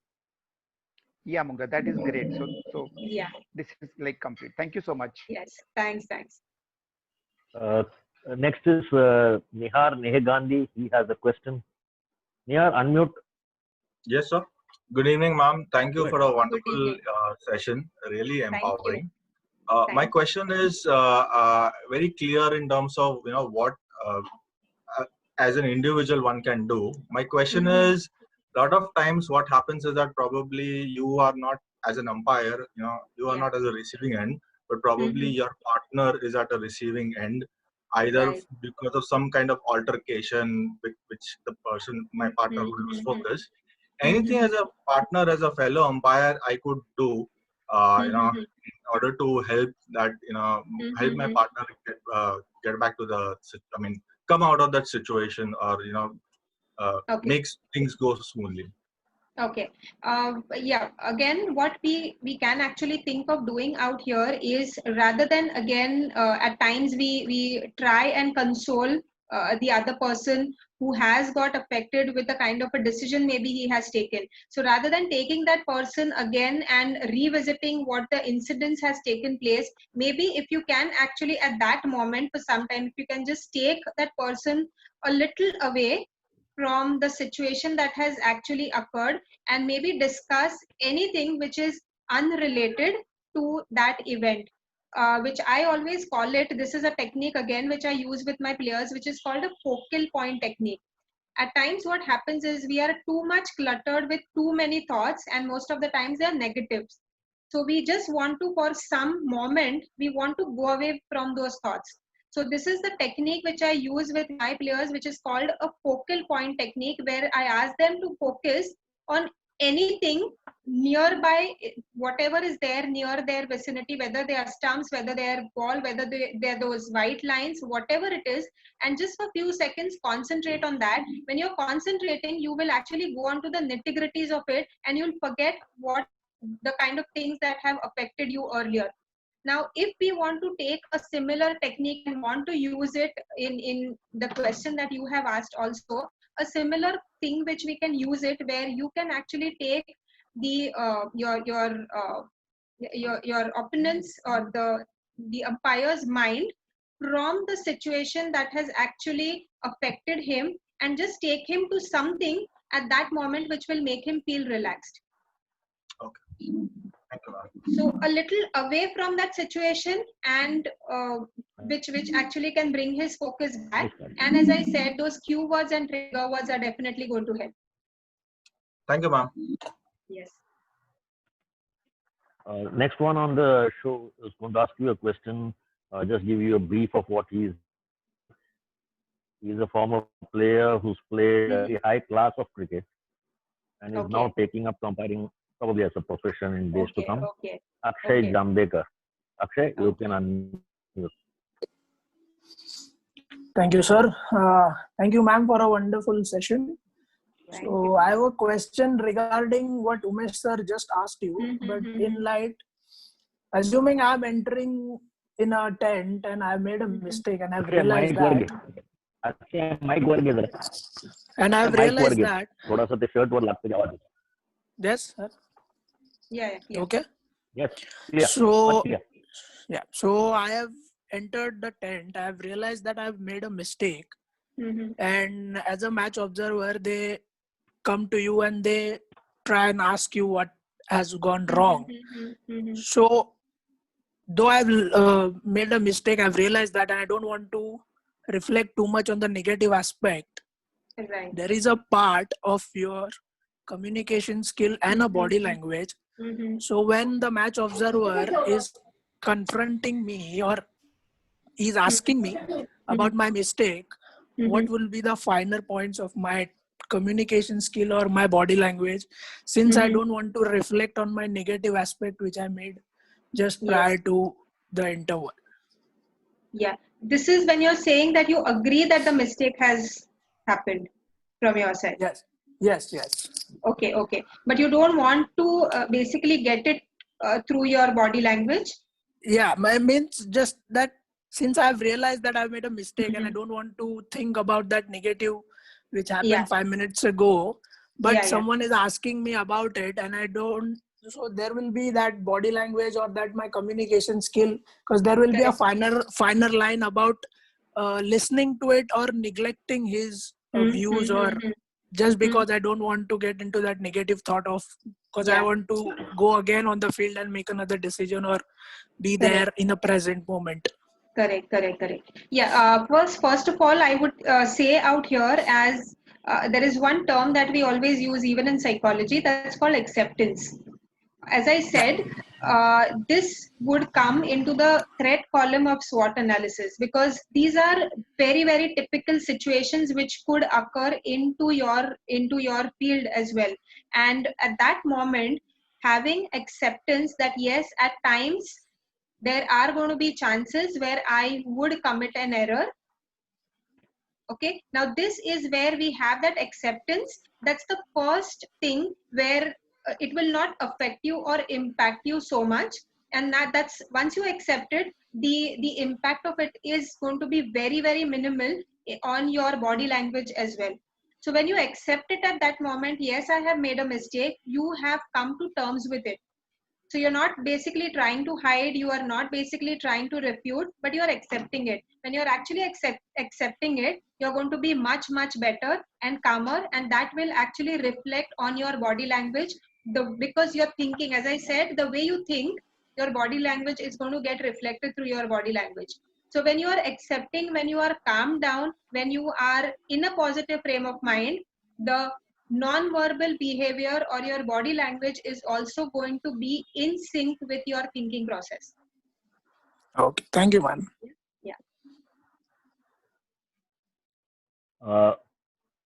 Yeah, Mugdha, that is great. So yeah, this is like complete. Thank you so much. Yes, thanks. Next is Nihar Nehegandhi. He has a question. Nihar, unmute. Yes, sir. Good evening, ma'am. Thank you Good. for a wonderful session. Really empowering. My Thank question is very clear in terms of what as an individual one can do. My question is, a lot of times what happens is that probably you are not as an umpire, you are not as a receiving end, but probably your partner is at a receiving end, either Right. because of some kind of altercation which the person, my partner, would lose focus. Anything as a partner, as a fellow umpire, I could do, in order to help that, help my partner get back to the, come out of that situation, or Okay. makes things go smoothly. Okay. Yeah. Again, what we can actually think of doing out here is, rather than again at times we try and console the other person who has got affected with the kind of a decision maybe he has taken. So rather than taking that person again and revisiting what the incidents has taken place, maybe if you can actually at that moment for some time, if you can just take that person a little away from the situation that has actually occurred and maybe discuss anything which is unrelated to that event, which I always call it, this is a technique again which I use with my players, which is called a focal point technique. At times what happens is we are too much cluttered with too many thoughts, and most of the times they are negatives. So we just want to, for some moment, we want to go away from those thoughts. So this is the technique which I use with my players, which is called a focal point technique, where I ask them to focus on anything nearby, whatever is there near their vicinity, whether they are stumps, whether they are ball, whether they're those white lines, whatever it is, and just for a few seconds concentrate on that. When you're concentrating, you will actually go on to the nitty-gritties of it, and you'll forget what the kind of things that have affected you earlier. Now, if we want to take a similar technique and want to use it in the question that you have asked also, a similar thing which we can use it, where you can actually take the your opponent's or the umpire's mind from the situation that has actually affected him, and just take him to something at that moment which will make him feel relaxed. So a little away from that situation, and which actually can bring his focus back. And as I said, those cue words and trigger words are definitely going to help. Thank you, ma'am. Yes. Next one on the show is going to ask you a question. Just give you a brief of what he is. He's a former player who's played a very high class of cricket and is now taking up umpiring probably as a profession in days to come. Akshay Jambekar. Akshay, you can unmute. Thank you, sir. Thank you, ma'am, for a wonderful session. So I have a question regarding what Umesh sir just asked you, but in light, assuming I'm entering in a tent and I made a mistake and I've realized that. And I've realized that. Yes, sir. Yeah. Okay. Yes. So, yeah. So I have entered the tent. I have realized that I've made a mistake. And as a match observer, they come to you and they try and ask you what has gone wrong. So though I've made a mistake, I've realized that, and I don't want to reflect too much on the negative aspect. Right. There is a part of your communication skill and a body language. So when the match observer is confronting me or is asking me about my mistake, what will be the finer points of my communication skill or my body language, since I don't want to reflect on my negative aspect which I made just prior to the interval. Yeah, this is when you're saying that you agree that the mistake has happened from your side. Yes. Okay. But you don't want to basically get it through your body language? Yeah, I means just that since I've realized that I've made a mistake and I don't want to think about that negative which happened 5 minutes ago, but someone is asking me about it and I don't, so there will be that body language or that my communication skill, because there will be a finer line about listening to it or neglecting his views, or just because I don't want to get into that negative thought of, because I want to go again on the field and make another decision or be there in a present moment. Correct. Yeah, first of all, I would say out here as there is one term that we always use even in psychology, that's called acceptance. As I said, this would come into the threat column of SWOT analysis, because these are very, very typical situations which could occur into your field as well. And at that moment, having acceptance that yes, at times there are going to be chances where I would commit an error. Okay, now this is where we have that acceptance. That's the first thing where it will not affect you or impact you so much, and that's once you accept it, the impact of it is going to be very, very minimal on your body language as well. So when you accept it at that moment, yes, I have made a mistake, you have come to terms with it. So you're not basically trying to hide, you are not basically trying to refute, but you're accepting it. When you're actually accepting it, you're going to be much, much better and calmer, and that will actually reflect on your body language. Because you're thinking, as I said, the way you think, your body language is going to get reflected through your body language. So when you are accepting, when you are calmed down, when you are in a positive frame of mind, the non-verbal behavior or your body language is also going to be in sync with your thinking process. Okay, thank you, man. Yeah.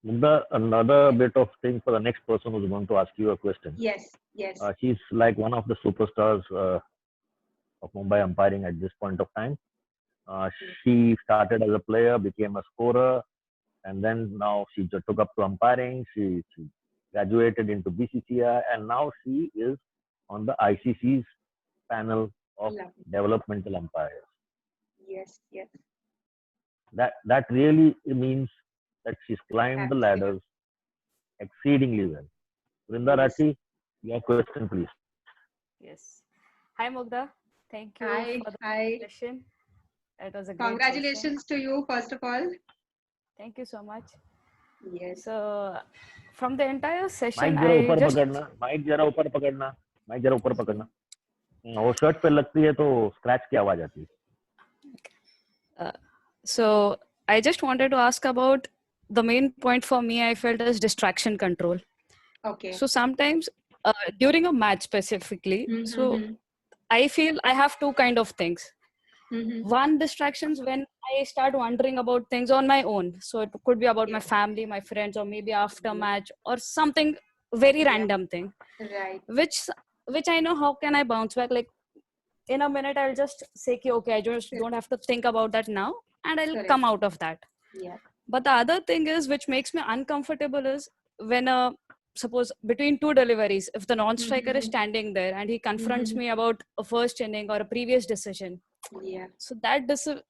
Mugdha, another bit of thing for the next person who's going to ask you a question. Yes. She's like one of the superstars of Mumbai umpiring at this point of time. She started as a player, became a scorer, and then now she just took up to umpiring. She graduated into BCCI, and now she is on the ICC's panel of developmental umpires. Yes. That really means that she's climbed the ladders exceedingly well. Vrinda Rathi, your question, please. Yes. Hi, Mugdha. Thank you for the session. It was a great Congratulations to you, first of all. Thank you so much. Yes. So, from the entire session, mic जरा ऊपर पकड़ना. वो shirt पे लगती है तो scratch की आवाज आती है. So, I just wanted to ask about the main point for me. I felt is distraction control. Okay. So sometimes during a match specifically, so I feel I have two kind of things. One, distractions when I start wondering about things on my own. So it could be about my family, my friends, or maybe after match or something very random thing. Right. Which I know how can I bounce back. Like in a minute, I'll just say, okay, I just don't have to think about that now, and I'll come out of that. Yeah. But the other thing is, which makes me uncomfortable, is when suppose between two deliveries, if the non-striker is standing there and he confronts me about a first inning or a previous decision. Yeah. So that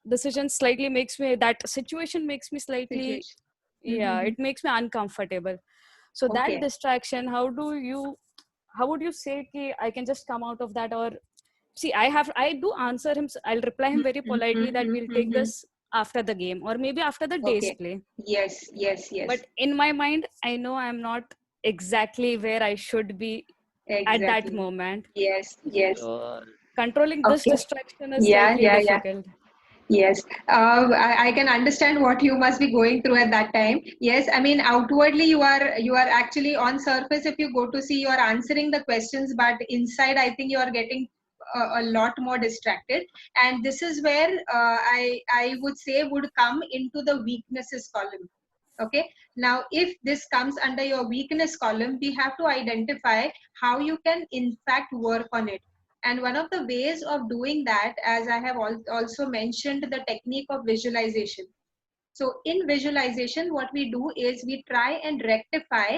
decision slightly makes me, that situation makes me slightly, it makes me uncomfortable. So that distraction, how would you say ki I can just come out of that? Or see, I do answer him, I'll reply him very politely that we'll take this after the game or maybe after the day's play. Yes. But in my mind, I know I'm not exactly where I should be at that moment. Yes, yes. So, controlling this distraction is Yeah, slightly yeah, difficult. Yes, I can understand what you must be going through at that time. Yes, I mean outwardly you are actually on surface. If you go to see, you are answering the questions, but inside I think you are getting a lot more distracted. And this is where I would say would come into the weaknesses column. Okay, now if this comes under your weakness column, we have to identify how you can in fact work on it. And one of the ways of doing that, as I have also mentioned, the technique of visualization. So in visualization, what we do is we try and rectify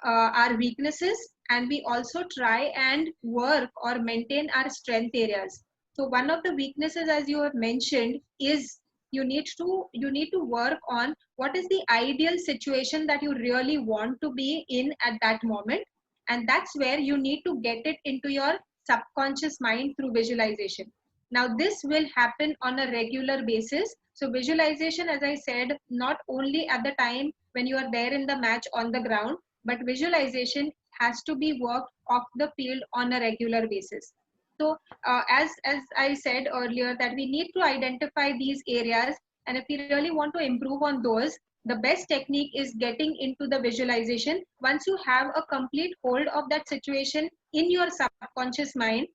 our weaknesses, and we also try and work or maintain our strength areas. So one of the weaknesses, as you have mentioned, is you need to work on what is the ideal situation that you really want to be in at that moment, and that's where you need to get it into your subconscious mind through visualization. Now this will happen on a regular basis. So visualization, as I said, not only at the time when you are there in the match on the ground, but visualization has to be worked off the field on a regular basis. So as I said earlier, that we need to identify these areas, and if we really want to improve on those, the best technique is getting into the visualization. Once you have a complete hold of that situation in your subconscious mind,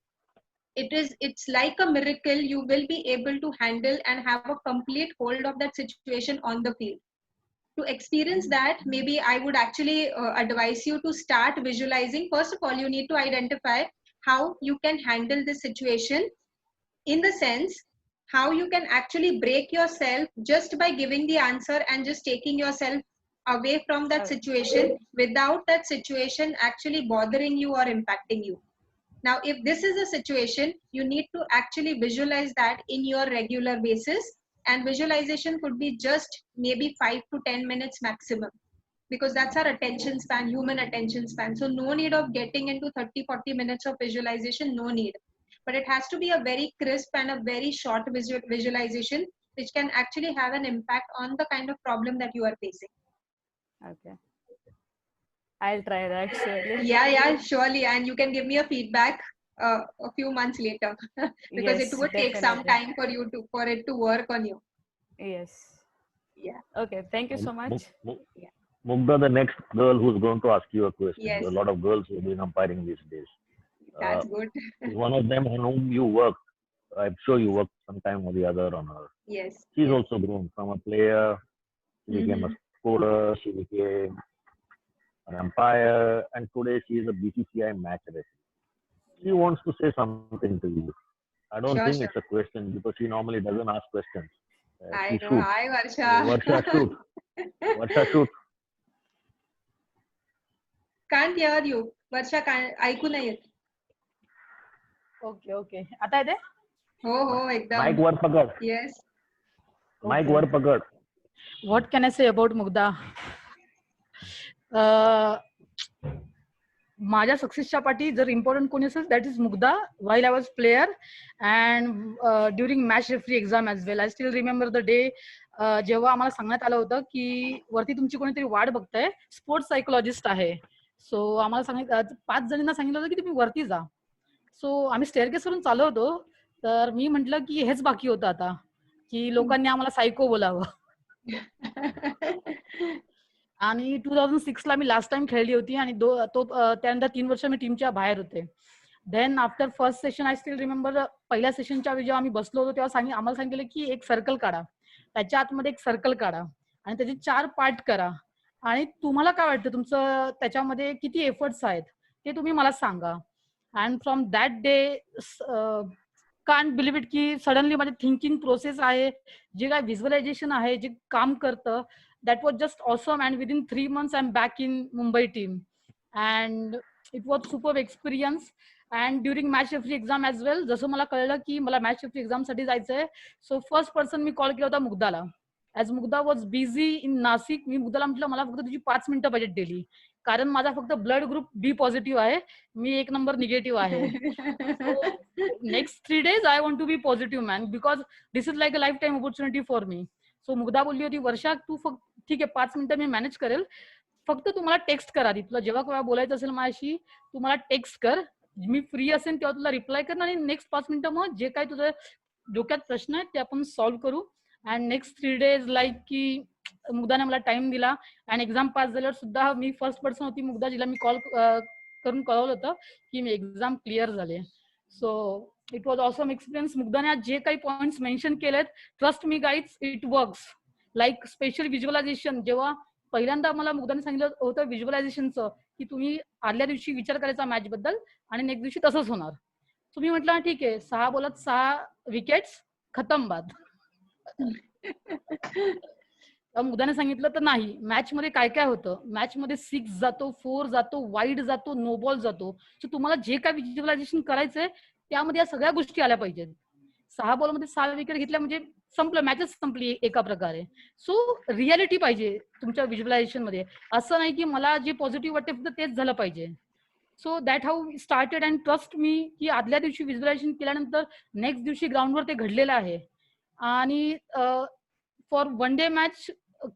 it's like a miracle. You will be able to handle and have a complete hold of that situation on the field. To experience that, maybe I would actually advise you to start visualizing. First of all, you need to identify how you can handle this situation, in the sense how you can actually break yourself just by giving the answer and just taking yourself away from that situation without that situation actually bothering you or impacting you. Now, if this is a situation, you need to actually visualize that in your regular basis, and visualization could be just maybe 5 to 10 minutes maximum, because that's our attention span, human attention span. So no need of getting into 30-40 minutes of visualization, no need. But it has to be a very crisp and a very short visualization, which can actually have an impact on the kind of problem that you are facing. Okay. I'll try that surely. Yeah, surely. And you can give me a feedback a few months later, because Yes, it would take some time for it to work on you. Yes. Yeah. Okay. Thank you so much. Mugdha, the next girl who's going to ask you a question. Yes. There are a lot of girls who are doing umpiring these days. That's good. One of them on whom you work, I'm sure you worked sometime or the other on her. Yes. She's also grown from a player, she became a scorer, she became an umpire, and today she is a BCCI match referee. She wants to say something to you. I don't think it's a question, because she normally doesn't ask questions. I know. Hi, Varsha. Varsha, shoot. Varsha, shoot. Can't hear you. Varsha, ऐकू नाही येत. Okay. आता येते? हो एकदम. Mic वर पकड. Yes. Mic वर पकड. What can I say about Mugdha? माझ्या सक्सेसच्या पाठी जर इम्पॉर्टंट कोणी असेल, that is Mugdha. while I was player and during match referee exam as well. I still remember the day जेव्हा आम्हाला सांगण्यात आलं होतं की वरती तुमची कोणीतरी वाट बघताय, स्पोर्ट्स सायकोलॉजिस्ट आहे. सो आम्हाला 5 जणींना सांगितलं होतं की तुम्ही वरती जा. सो आम्ही स्टेअरकेसवरून चाललो होतो, तर मी म्हटलं की हेच बाकी होतं आता, की लोकांनी आम्हाला सायको बोलावं. आणि 2006 ला मी लास्ट टाइम खेळली होती, आणि त्यानंतर 3 वर्ष मी टीमच्या बाहेर होते. Then after first session, I still remember, पहिल्या सेशनच्या वेळी जेव्हा आम्ही बसलो होतो तेव्हा आम्हाला सांगितलं की एक सर्कल काढा, त्याच्या आतमध्ये एक सर्कल काढा आणि त्याचे 4 पार्ट करा, आणि तुम्हाला काय वाटतं तुमचं त्याच्यामध्ये किती एफर्ट्स आहेत ते तुम्ही मला सांगा. And from that day, can't believe it की सडनली माझी थिंकिंग प्रोसेस आहे, जे काय व्हिज्युअलायझेशन आहे, जे काम करतं, that was just awesome. And within 3 months I'm back in Mumbai team, and it was superb experience. And during match referee exam as well, जसं मला कळलं की मला match referee exam साठी जायचंय, so first person मी कॉल केला होता मुग्धाला. as Mugdha was busy in Nasik, मी मुग्धाला म्हटलं मला फक्त तुझी 5 मिनिटं पाहिजे डेली, कारण माझा फक्त ब्लड ग्रुप बी पॉझिटिव्ह आहे, मी 1 नंबर निगेटिव्ह आहे. Next 3 days I want to be positive man, because this is like a lifetime opportunity for me. सो मुग्धा बोलली होती, वर्षा तू फक्त ठीक आहे 5 मिनिटं मी मॅनेज करेल, फक्त तुम्हाला टेक्स्ट करा आधी. तुला जेव्हा केव्हा बोलायचं असेल माझ्याशी तू मला टेक्स्ट कर, मी फ्री असेल तेव्हा तुला रिप्लाय कर, आणि नेक्स्ट 5 मिनिटं मग जे काही तुझं डोक्यात प्रश्न आहेत ते आपण सॉल्व्ह करू. अँड नेक्स्ट 3 days लाईक की मुग्धाने मला टाइम दिला, आणि एक्झाम पास झाल्यावर सुद्धा मी फर्स्ट पर्सन होती मुग्धा जिला मी कॉल करून कळवलं होतं की मी एक्झाम क्लिअर झाले. So it was awesome experience. मुग्धाने आज जे काही पॉइंट्स मेन्शन केलेत, trust me guys, it works. Like special visualization, जेव्हा पहिल्यांदा मला मुग्धाने सांगितलं होतं व्हिज्युअलायझेशनचं की तुम्ही आदल्या दिवशी विचार करायचा मॅच बद्दल आणि नेक्स्ट दिवशी तसंच होणार. तुम्ही म्हटलं ठीक आहे, 6 बॉलात 6 विकेट्स, खतम बाद. मुग्धाने सांगितलं तर नाही, मॅच मध्ये काय काय होतं, मॅच मध्ये 6 जातो, 4 जातो, वाईड जातो, नो बॉल जातो. सो तुम्हाला जे काय व्हिज्युअलायझेशन करायचंय त्यामध्ये या सगळ्या गोष्टी आल्या पाहिजेत. 6 बॉलमध्ये 6 विकेट घेतल्या म्हणजे संपलं, मॅचच संपली एका प्रकारे. सो रियालिटी पाहिजे तुमच्या व्हिज्युअलायझेशन मध्ये. असं नाही की मला जे पॉझिटिव्ह वाटते फक्त तेच झालं पाहिजे. So that how started. And trust me की आदल्या दिवशी व्हिज्युअलायझेशन केल्यानंतर नेक्स्ट दिवशी ग्राउंडवर ते घडलेलं आहे. आणि फॉर वन डे मॅच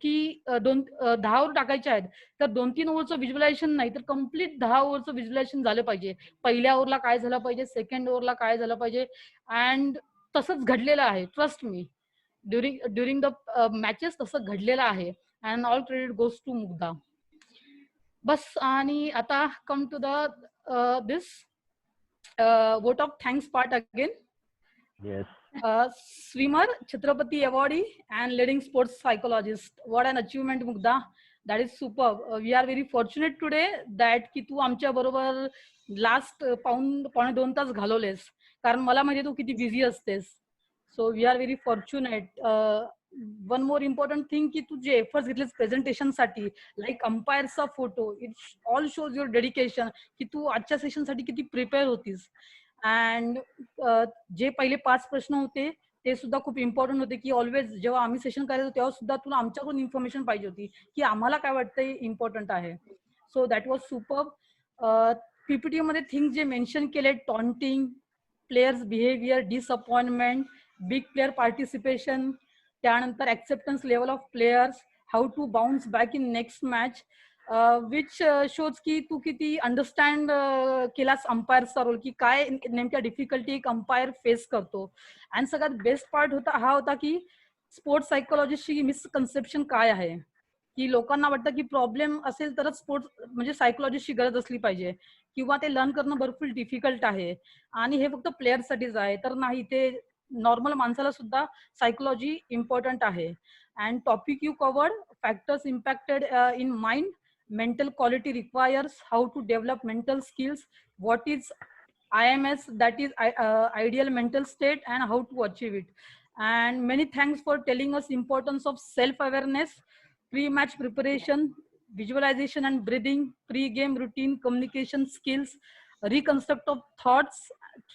की 10 ओव्हर टाकायच्या आहेत तर 2-3 ओव्हरचं व्हिज्युअलायझेशन नाही तर कम्प्लीट 10 ओव्हरचं व्हिज्युअलायझेशन झालं पाहिजे. पहिल्या ओव्हरला काय झालं पाहिजे, सेकंड ओव्हरला काय झालं पाहिजे. अँड तसंच घडलेलं आहे. Trust me, during the matches तसं घडलेलं आहे. And all credit goes to Mugdha. बस. आणि आता come to the this vote of thanks part again. Swimmer, Chhatrapati Awardee, and leading sports psychologist. What an achievement, Mugdha. That is superb. We are very fortunate today that की तू आमच्या बरोबर last पावणे 2 तास घालवलेस, कारण मला माहिती तू किती बिझी असतेस. So we are very fortunate. One more important thing की तू जे एफर्ट्स घेतलेस प्रेझेंटेशन साठी, लाईक अंपायरचा photo, it all shows your dedication की तू आजच्या सेशन साठी किती प्रिपेअर होतीस. अँड जे पहिले 5 प्रश्न होते ते सुद्धा खूप इम्पॉर्टंट होते की ऑलवेज जेव्हा आम्ही सेशन करायचो तेव्हा सुद्धा तुला आमच्याकडून इन्फॉर्मेशन पाहिजे होती की आम्हाला काय वाटतंय इम्पॉर्टंट आहे. So that was superb. PPT मध्ये थिंग्स जे मेन्शन केले, taunting, players behaviour, disappointment, big player participation, त्यानंतर acceptance level of players, how to bounce back in next match, which shows की तू किती अंडरस्टँड केलास अंपायरचा रोल, की काय नेमक्या डिफिकल्टी एक अंपायर फेस करतो. आणि सगळ्यात बेस्ट पार्ट हा होता की स्पोर्ट्स सायकोलॉजिस्टची मिसकन्सेप्शन काय आहे, की लोकांना वाटतं की प्रॉब्लेम असेल तरच स्पोर्ट्स म्हणजे सायकोलॉजिस्टची गरज असली पाहिजे, किंवा ते लर्न करणं भरपूर डिफिकल्ट आहे आणि हे फक्त प्लेयरसाठीच आहे. तर नाही, ते नॉर्मल माणसाला सुद्धा सायकोलॉजी इम्पॉर्टंट आहे. And topic you covered, factors impacted in mind, mental quality requires, how to develop mental skills, what is IMS, that is ideal mental state, and how to achieve it. And many thanks for telling us importance of self-awareness, pre-match preparation, visualization and breathing, pre-game routine, communication skills, reconstruct of thoughts,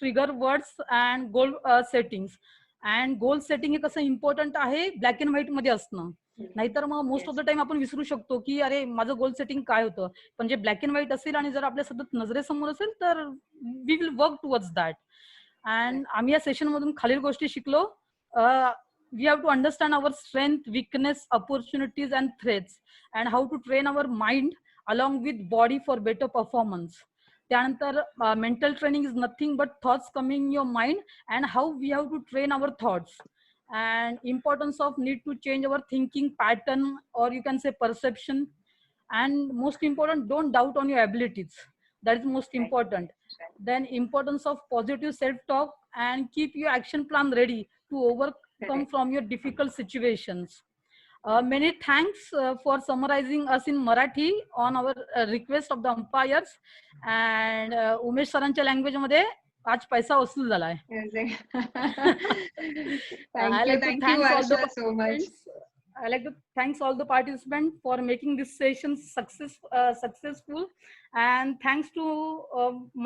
trigger words, and goal settings. And goal setting हे कसं important आहे black and white मध्ये असणं. नाहीतर मग most of the time आपण विसरू शकतो की अरे माझं गोल सेटिंग काय होतं. पण जे ब्लॅक अँड व्हाईट असेल आणि जर आपल्या सतत नजरेसमोर असेल तर we will work towards that. And आम्ही या सेशन मधून खालील गोष्टी शिकलो. We have to understand our strength, weakness, opportunities and threats, and how to train our mind along with body for better performance. त्यानंतर mental training is nothing but thoughts coming your mind and how we have to train our thoughts. And importance of need to change our thinking pattern, or you can say perception. And most important, don't doubt on your abilities. That is most important. Then importance of positive self-talk, and keep your action plan ready to overcome from your difficult situations. Many thanks for summarizing us in Marathi on our request of the umpires. And Umesh सरांच्या language मध्ये आज पैसा वसूल झाला आहे. Thank you Varsha, so much. I like to thanks all the participants for making this session successful, and thanks to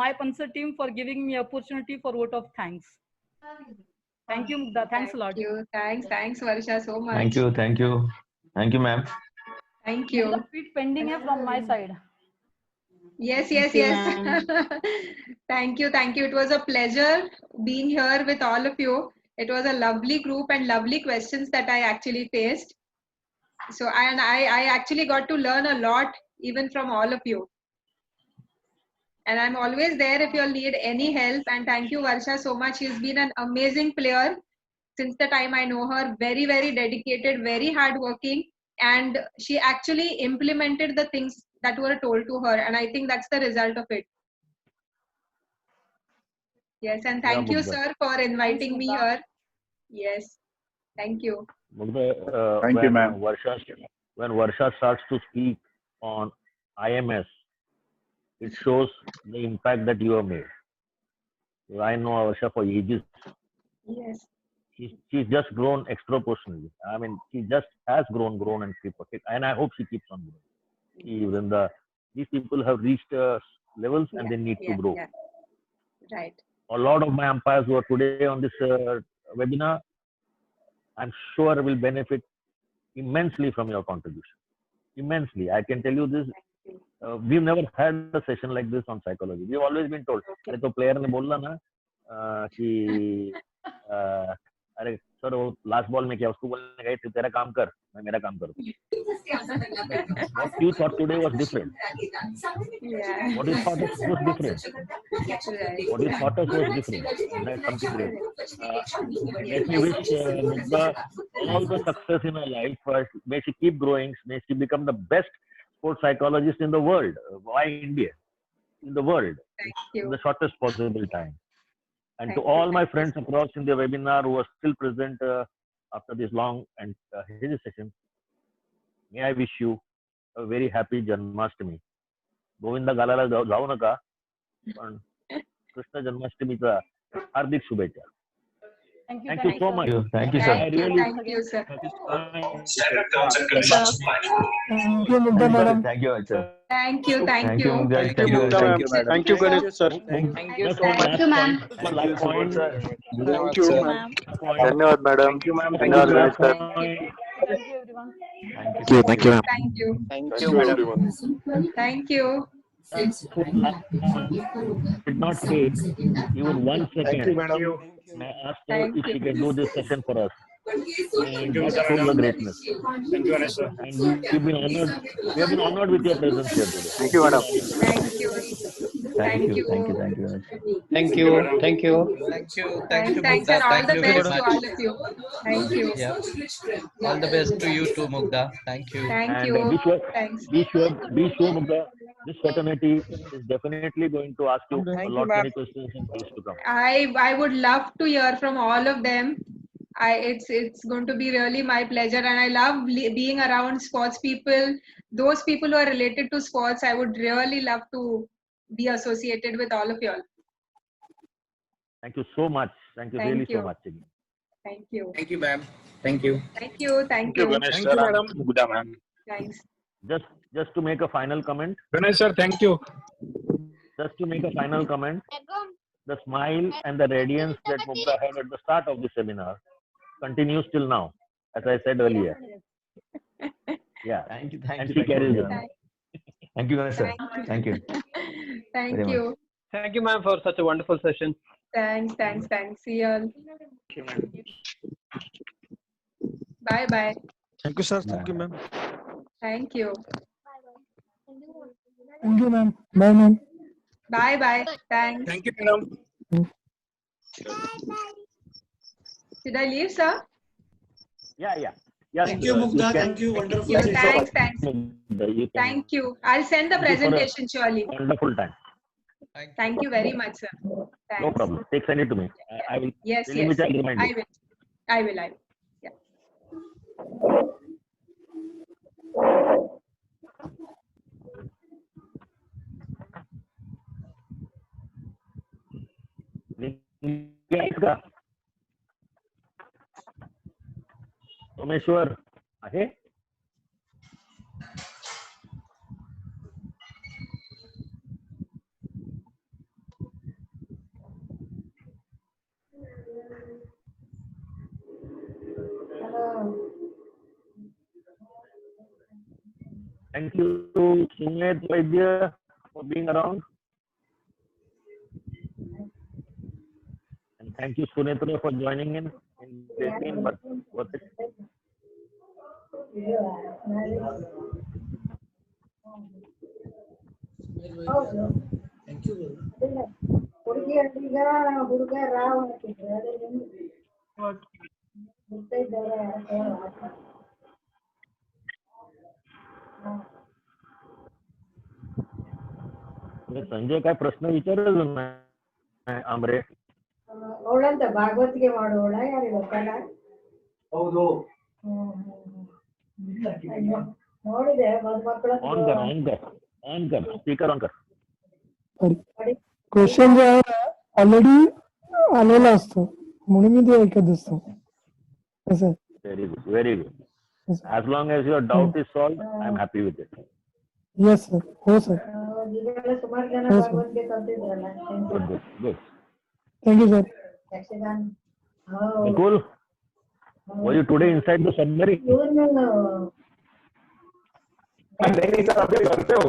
my Pansar team for giving me opportunity for vote of thanks. Thank you, Mugdha. Thanks a lot. Thanks Varsha, so much. Thank you ma'am. Thank you. The bit pending है from my side. Yes. Thank you. It was a pleasure being here with all of you. It was a lovely group and lovely questions that I actually faced. So I actually got to learn a lot even from all of you. And I'm always there if you all need any help. And thank you, Varsha, so much. She's been an amazing player since the time I know her. Very, very dedicated, very hardworking. And she actually implemented the things that were told to her. And I think that's the result of it. Yes, and thank you, sir, for inviting me here. Yes, thank you. Mugdha, Thank you, ma'am. When Varsha starts to speak on IMS, it shows the impact that you have made. I know Varsha for ages. Yes. She's just grown extraordinarily. I mean, she just has grown and and I hope she keeps on growing. Even these people have reached levels and they need to grow. Yeah. Right. A lot of my umpires who are today on this webinar, I'm sure will benefit immensely from your contribution. Immensely. I can tell you this. We've never had a session like this on psychology. We've always been told, अरे तो player ने बोला ना कि अरे sir वो last ball में क्या उसको बोलने गए तेरा काम कर मैं मेरा काम करूँ. What you thought today was different. Yeah. What you thought was different. Right. What you thought was different. That's something great. Let me wish Mugdha all the success in her life. May she keep growing. May she become the best sports psychologist in the world. Why India? In the world. Thank you. In the shortest possible time. And Thank to all my friends across in the webinar who are still present after this long and heavy session, may I wish you a very happy Janmashtami. Govinda गालाला जाऊ नका पण कृष्ण जन्माष्टमीचा हार्दिक शुभेच्छा. Thank you so much. Thank you, sir. Thank you, sir. Thank you, Mugdha madam. Thank you, sir. Thank you, thank you. Thank you, madam. Thank you, Ganesh sir. Thank you so much. Thank you, ma'am. Thank you, ma'am. धन्यवाद madam. धन्यवाद Ganesh sir. Thank you, everyone. Thank you, ma'am. Thank you. Thank you, everyone. Thank you. Did not take even 1 second. Thank you, madam. I asked her if she can do this session for us. And you, that's Mr. full the Madam. greatness. Thank you, Ganesh sir. And we've been honored. We have been honored with your presence here today. Thank you, madam. Thank you. Thank you. Thank you. Thank you. Thank you. Thank you. Thank you. Thank Thanks, you, thanks, Mugdha. and all Thank the you very best to much. all of you. Thank you. Yeah. All the best to you too, Mugdha. Thank you. Thank And you. be sure, Thanks. be sure, Mugdha, this fraternity is definitely going to ask you a lot many questions in days to come. I would love to hear from all of them. It's going to be really my pleasure, and I love being around sports people. Those people who are related to sports, I would really love to be associated with all of you all. Thank you so much. Thank you Thank really you. so much. Thank you. Thank you, ma'am. Thank you. Thank you. Thank you. Ganesh Thank sir. you, madam. Mugdha ma'am. Thanks. Just to make a final comment. Ganesh sir, thank you. Just to make a final comment. The smile and the radiance that Mugdha had at the start of the seminar continues till now, as I said earlier. Yeah. Thank you. And she carries it. Thank you, Ganesh sir. Thank you. Thank Very you. Thank you, ma'am, for such a wonderful session. Thanks. See you all. Bye bye. Thank you, sir. Thank you, ma'am. Thank you. Thank you, ma'am. Bye, ma'am. Bye bye. Thanks. Thank you, madam. Should I leave, sir? Yeah. Thank you, Mugdha. Thank you. Wonderful. Thank you. Thanks. You can Thank you. I'll send the Thank you for a presentation surely. wonderful time. Thank you very much, sir. Thanks. No problem. Send it to me. I will. Yes, Telling which I'll remind you. I will. Yeah. का सोमेश्वर आहे. Thank you to Sumit Vaidya for being around. And thank you, Sunetra, for joining in between, but worth it. Thank you ಹುಡುಗಿ ಅಂತೀಗ ಹುಡುಗ ರಾವ್ ಹಾಕಿದ್ರು ಅದ್ರಲ್ಲಿ ಇದ್ದಾರೆ संजय काय प्रश्न विचारच नाही आमरे ಅವಳಂತ ಭಾಗವತಿಗೆ ಮಾಡುವಳ ಯಾರಿಗೆ ಗೊತ್ತಲ್ಲ ಹೌದು ನೋಡಿದೆ ಮಕ್ಕಳ ऑन कर स्पीकर ऑन कर क्वेश्चन जे आहे ऑलरेडी आलेला असतो म्हणून मी ते ऐकत असतो कसं very good as long as your doubt is solved I am happy with it yes sir हो सर ಸುಮಾರು ಜನ ಭಾಗವತಿಗೆ ಕಲ್ತಿದ್ರಲ್ಲ good thank you sir Yakshagana Nicole were you today inside the submarine नहीं सर अभी घर पे हो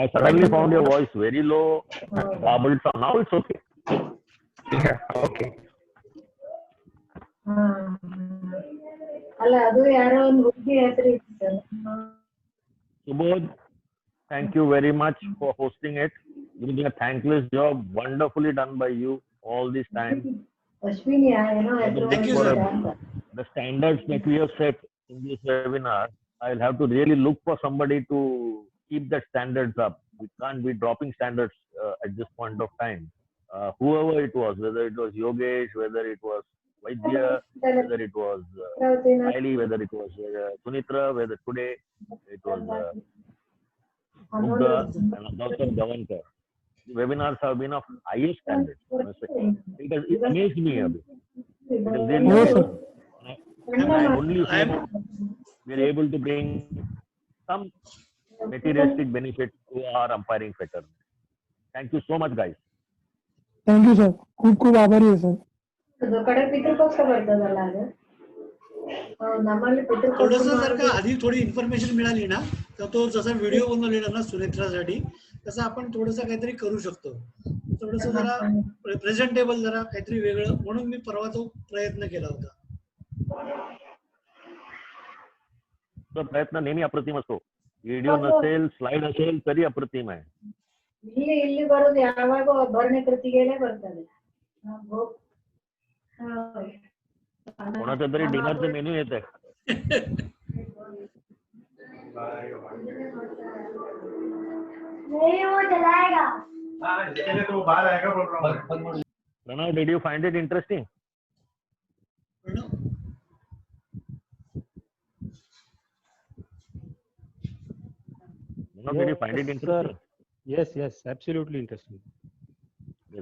I suddenly found your voice very low garbled sound now it's okay okay ಅಲ್ಲ ಅದು ಯಾರೋ ಒಂದು ಹುಡುಗಿ ಹೆಸರು ಇತ್ತು Subodh, thank you very much for hosting it. You're doing a thankless job, wonderfully done by you all this time. Ashwini ಏನೋ ಹೆಸರು The standards that we have set in this webinar, I'll have to really look for somebody to keep that standards up. We can't be dropping standards at this point of time. Whoever it was, whether it was Yogesh, whether it was Vaidya, whether it was Kylie, whether it was Sunitra, whether today it was Mugdha and Dr. Gavankar. The webinars have been of highest standards. It amazed me a bit. It is really amazing. I only hope we are able to bring some materialistic benefit to our umpiring fraternity. Thank you so much, guys. Thank you sir खूप खूप आभारी आहे sir कडे पितृपक्ष बರ್ತದಲ್ಲ ಅದು नम्मಲ್ಲಿ पितृपक्ष थोडस जर का आधी थोडी इन्फॉर्मेशन मिळाली ना तर तो जसा व्हिडिओ बनवलेला ना सुनेत्रासाठी तसं आपण थोडस काहीतरी करू शकतो थोडस जरा प्रेझेंटेबल जरा काहीतरी वेगळं म्हणून मी परवा तो प्रयत्न केला होता तो प्रयत्न नेहमी अप्रतिम असतो व्हिडिओ नसेल स्लाइड असेल तरी अप्रतिम आहे ಇಲ್ಲಿ ಬರೋದು ಯಾವಾಗ ಒಬ್ಬರನೇ ಕೃತಿಗೆನೇ ಬರ್ತದೆ कोणाचा तरी डिनरचे मेन्यू येत आहे Pranav, did you find it interesting? Pranav, did you find it interesting? Yes, absolutely interesting.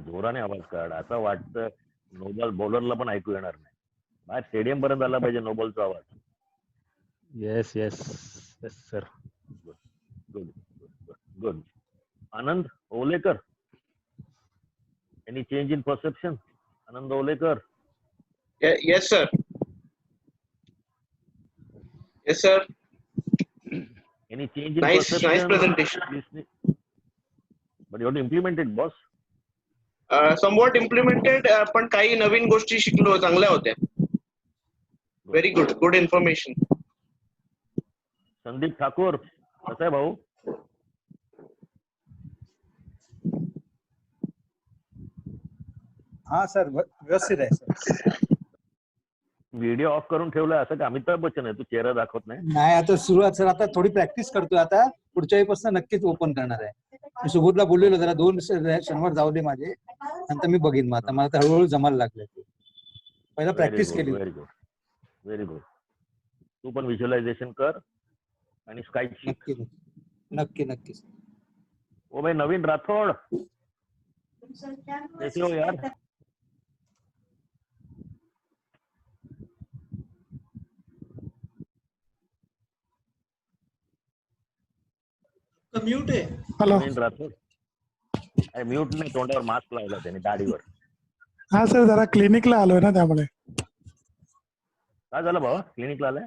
जोराने आवाज काढ असं वाटतं नोबल बॉलरला पण ऐकू येणार नाही बाहेर स्टेडियम पर्यंत आला पाहिजे नोबलचा आवाज Yes, sir. Good. Anand Olekar. Any change in perception? Anand Olekar. Yes, sir. Yes, sir. Any change in perception? Nice presentation. But you have to implement it, boss. Somewhat implemented, पण काही नवीन गोष्टी शिकलो चांगल्या होत्या. Very good information. Sandeep Thakur कसा आहे भाऊ हा सर व्यवस्थित आहे सर व्हिडिओ ऑफ करून ठेवलाय असं का अमिताभ बच्चन आहे तू चेहरा दाखवत नाही आता सुरुवात सर आता थोडी प्रॅक्टिस करतोय आता पुढच्या वेळीपासून नक्कीच ओपन करणार आहे मी सुबोधला बोललेलो जरा 2 शनिवार जाऊ दे माझे नंतर मी बघीन मग आता मला हळूहळू जमायला लागले पहिला प्रॅक्टिस केली व्हेरी गुड तू पण व्हिज्युअलायझेशन कर आणि स्काईप शिक नक्की ओ भाई नवीन राठोड कैसे हो यार म्यूट आहे नवीन राठोड अरे म्यूट नाही तोंडावर मास्क लावला त्याने दाढीवर हा सर जरा क्लिनिकला आलोय ना त्यामुळे काय झालं बाबा क्लिनिकला आलाय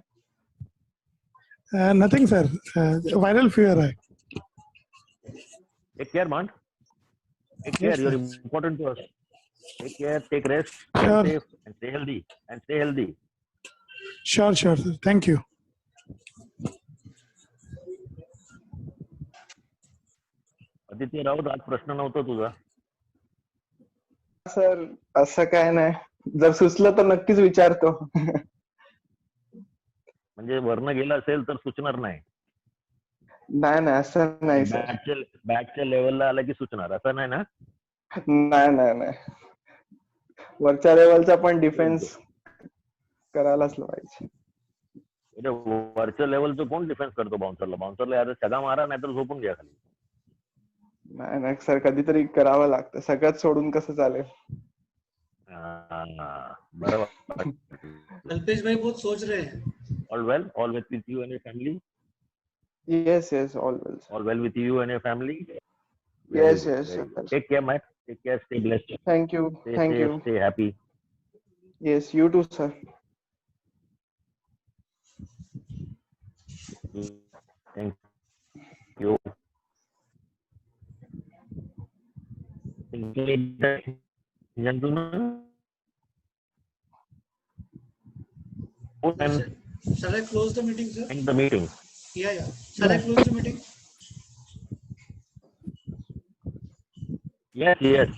नथिंग सर व्हायरल फीवर आहे Take care, man. Take care. You're important to us. Take care. Take rest. Sure. Stay safe and stay healthy. Sure, sir. Thank you. Aditya Raut आज प्रश्न नव्हता तुझा. सर असं काय नाही, जर सुचलं तर नक्कीच विचारतो. म्हणजे वरनं गेला असेल तर सुचणार नाही. नाही नाही असं नाही सर. बॅटच्या लेवलला आला की सुचणार असं नाही ना. नाही नाही नाही, वरच्या लेवलचा पण डिफेन्स करायलाच पाहिजे. वरच्या लेवलचं कोण डिफेन्स करतो बाउन्सरला यार सगळा मारा नाहीतर झोपून घ्या खाली. नाही नाही सर, कधीतरी करावं लागतं, सगळ्यात सोडून कसं चालेल. बरोबर. अल्पेश भाई बहुत सोच रहे हैं. All well with you and your family. Yes, all well. All well with you and your family. Yes. Take care, Mike. Take care. Stay blessed. Thank you. Thank you. Stay happy. Yes, you too, sir. Thank you. Gentlemen. Shall I close the meeting, sir? End the meeting. Yeah. Shall I close the meeting? Yes.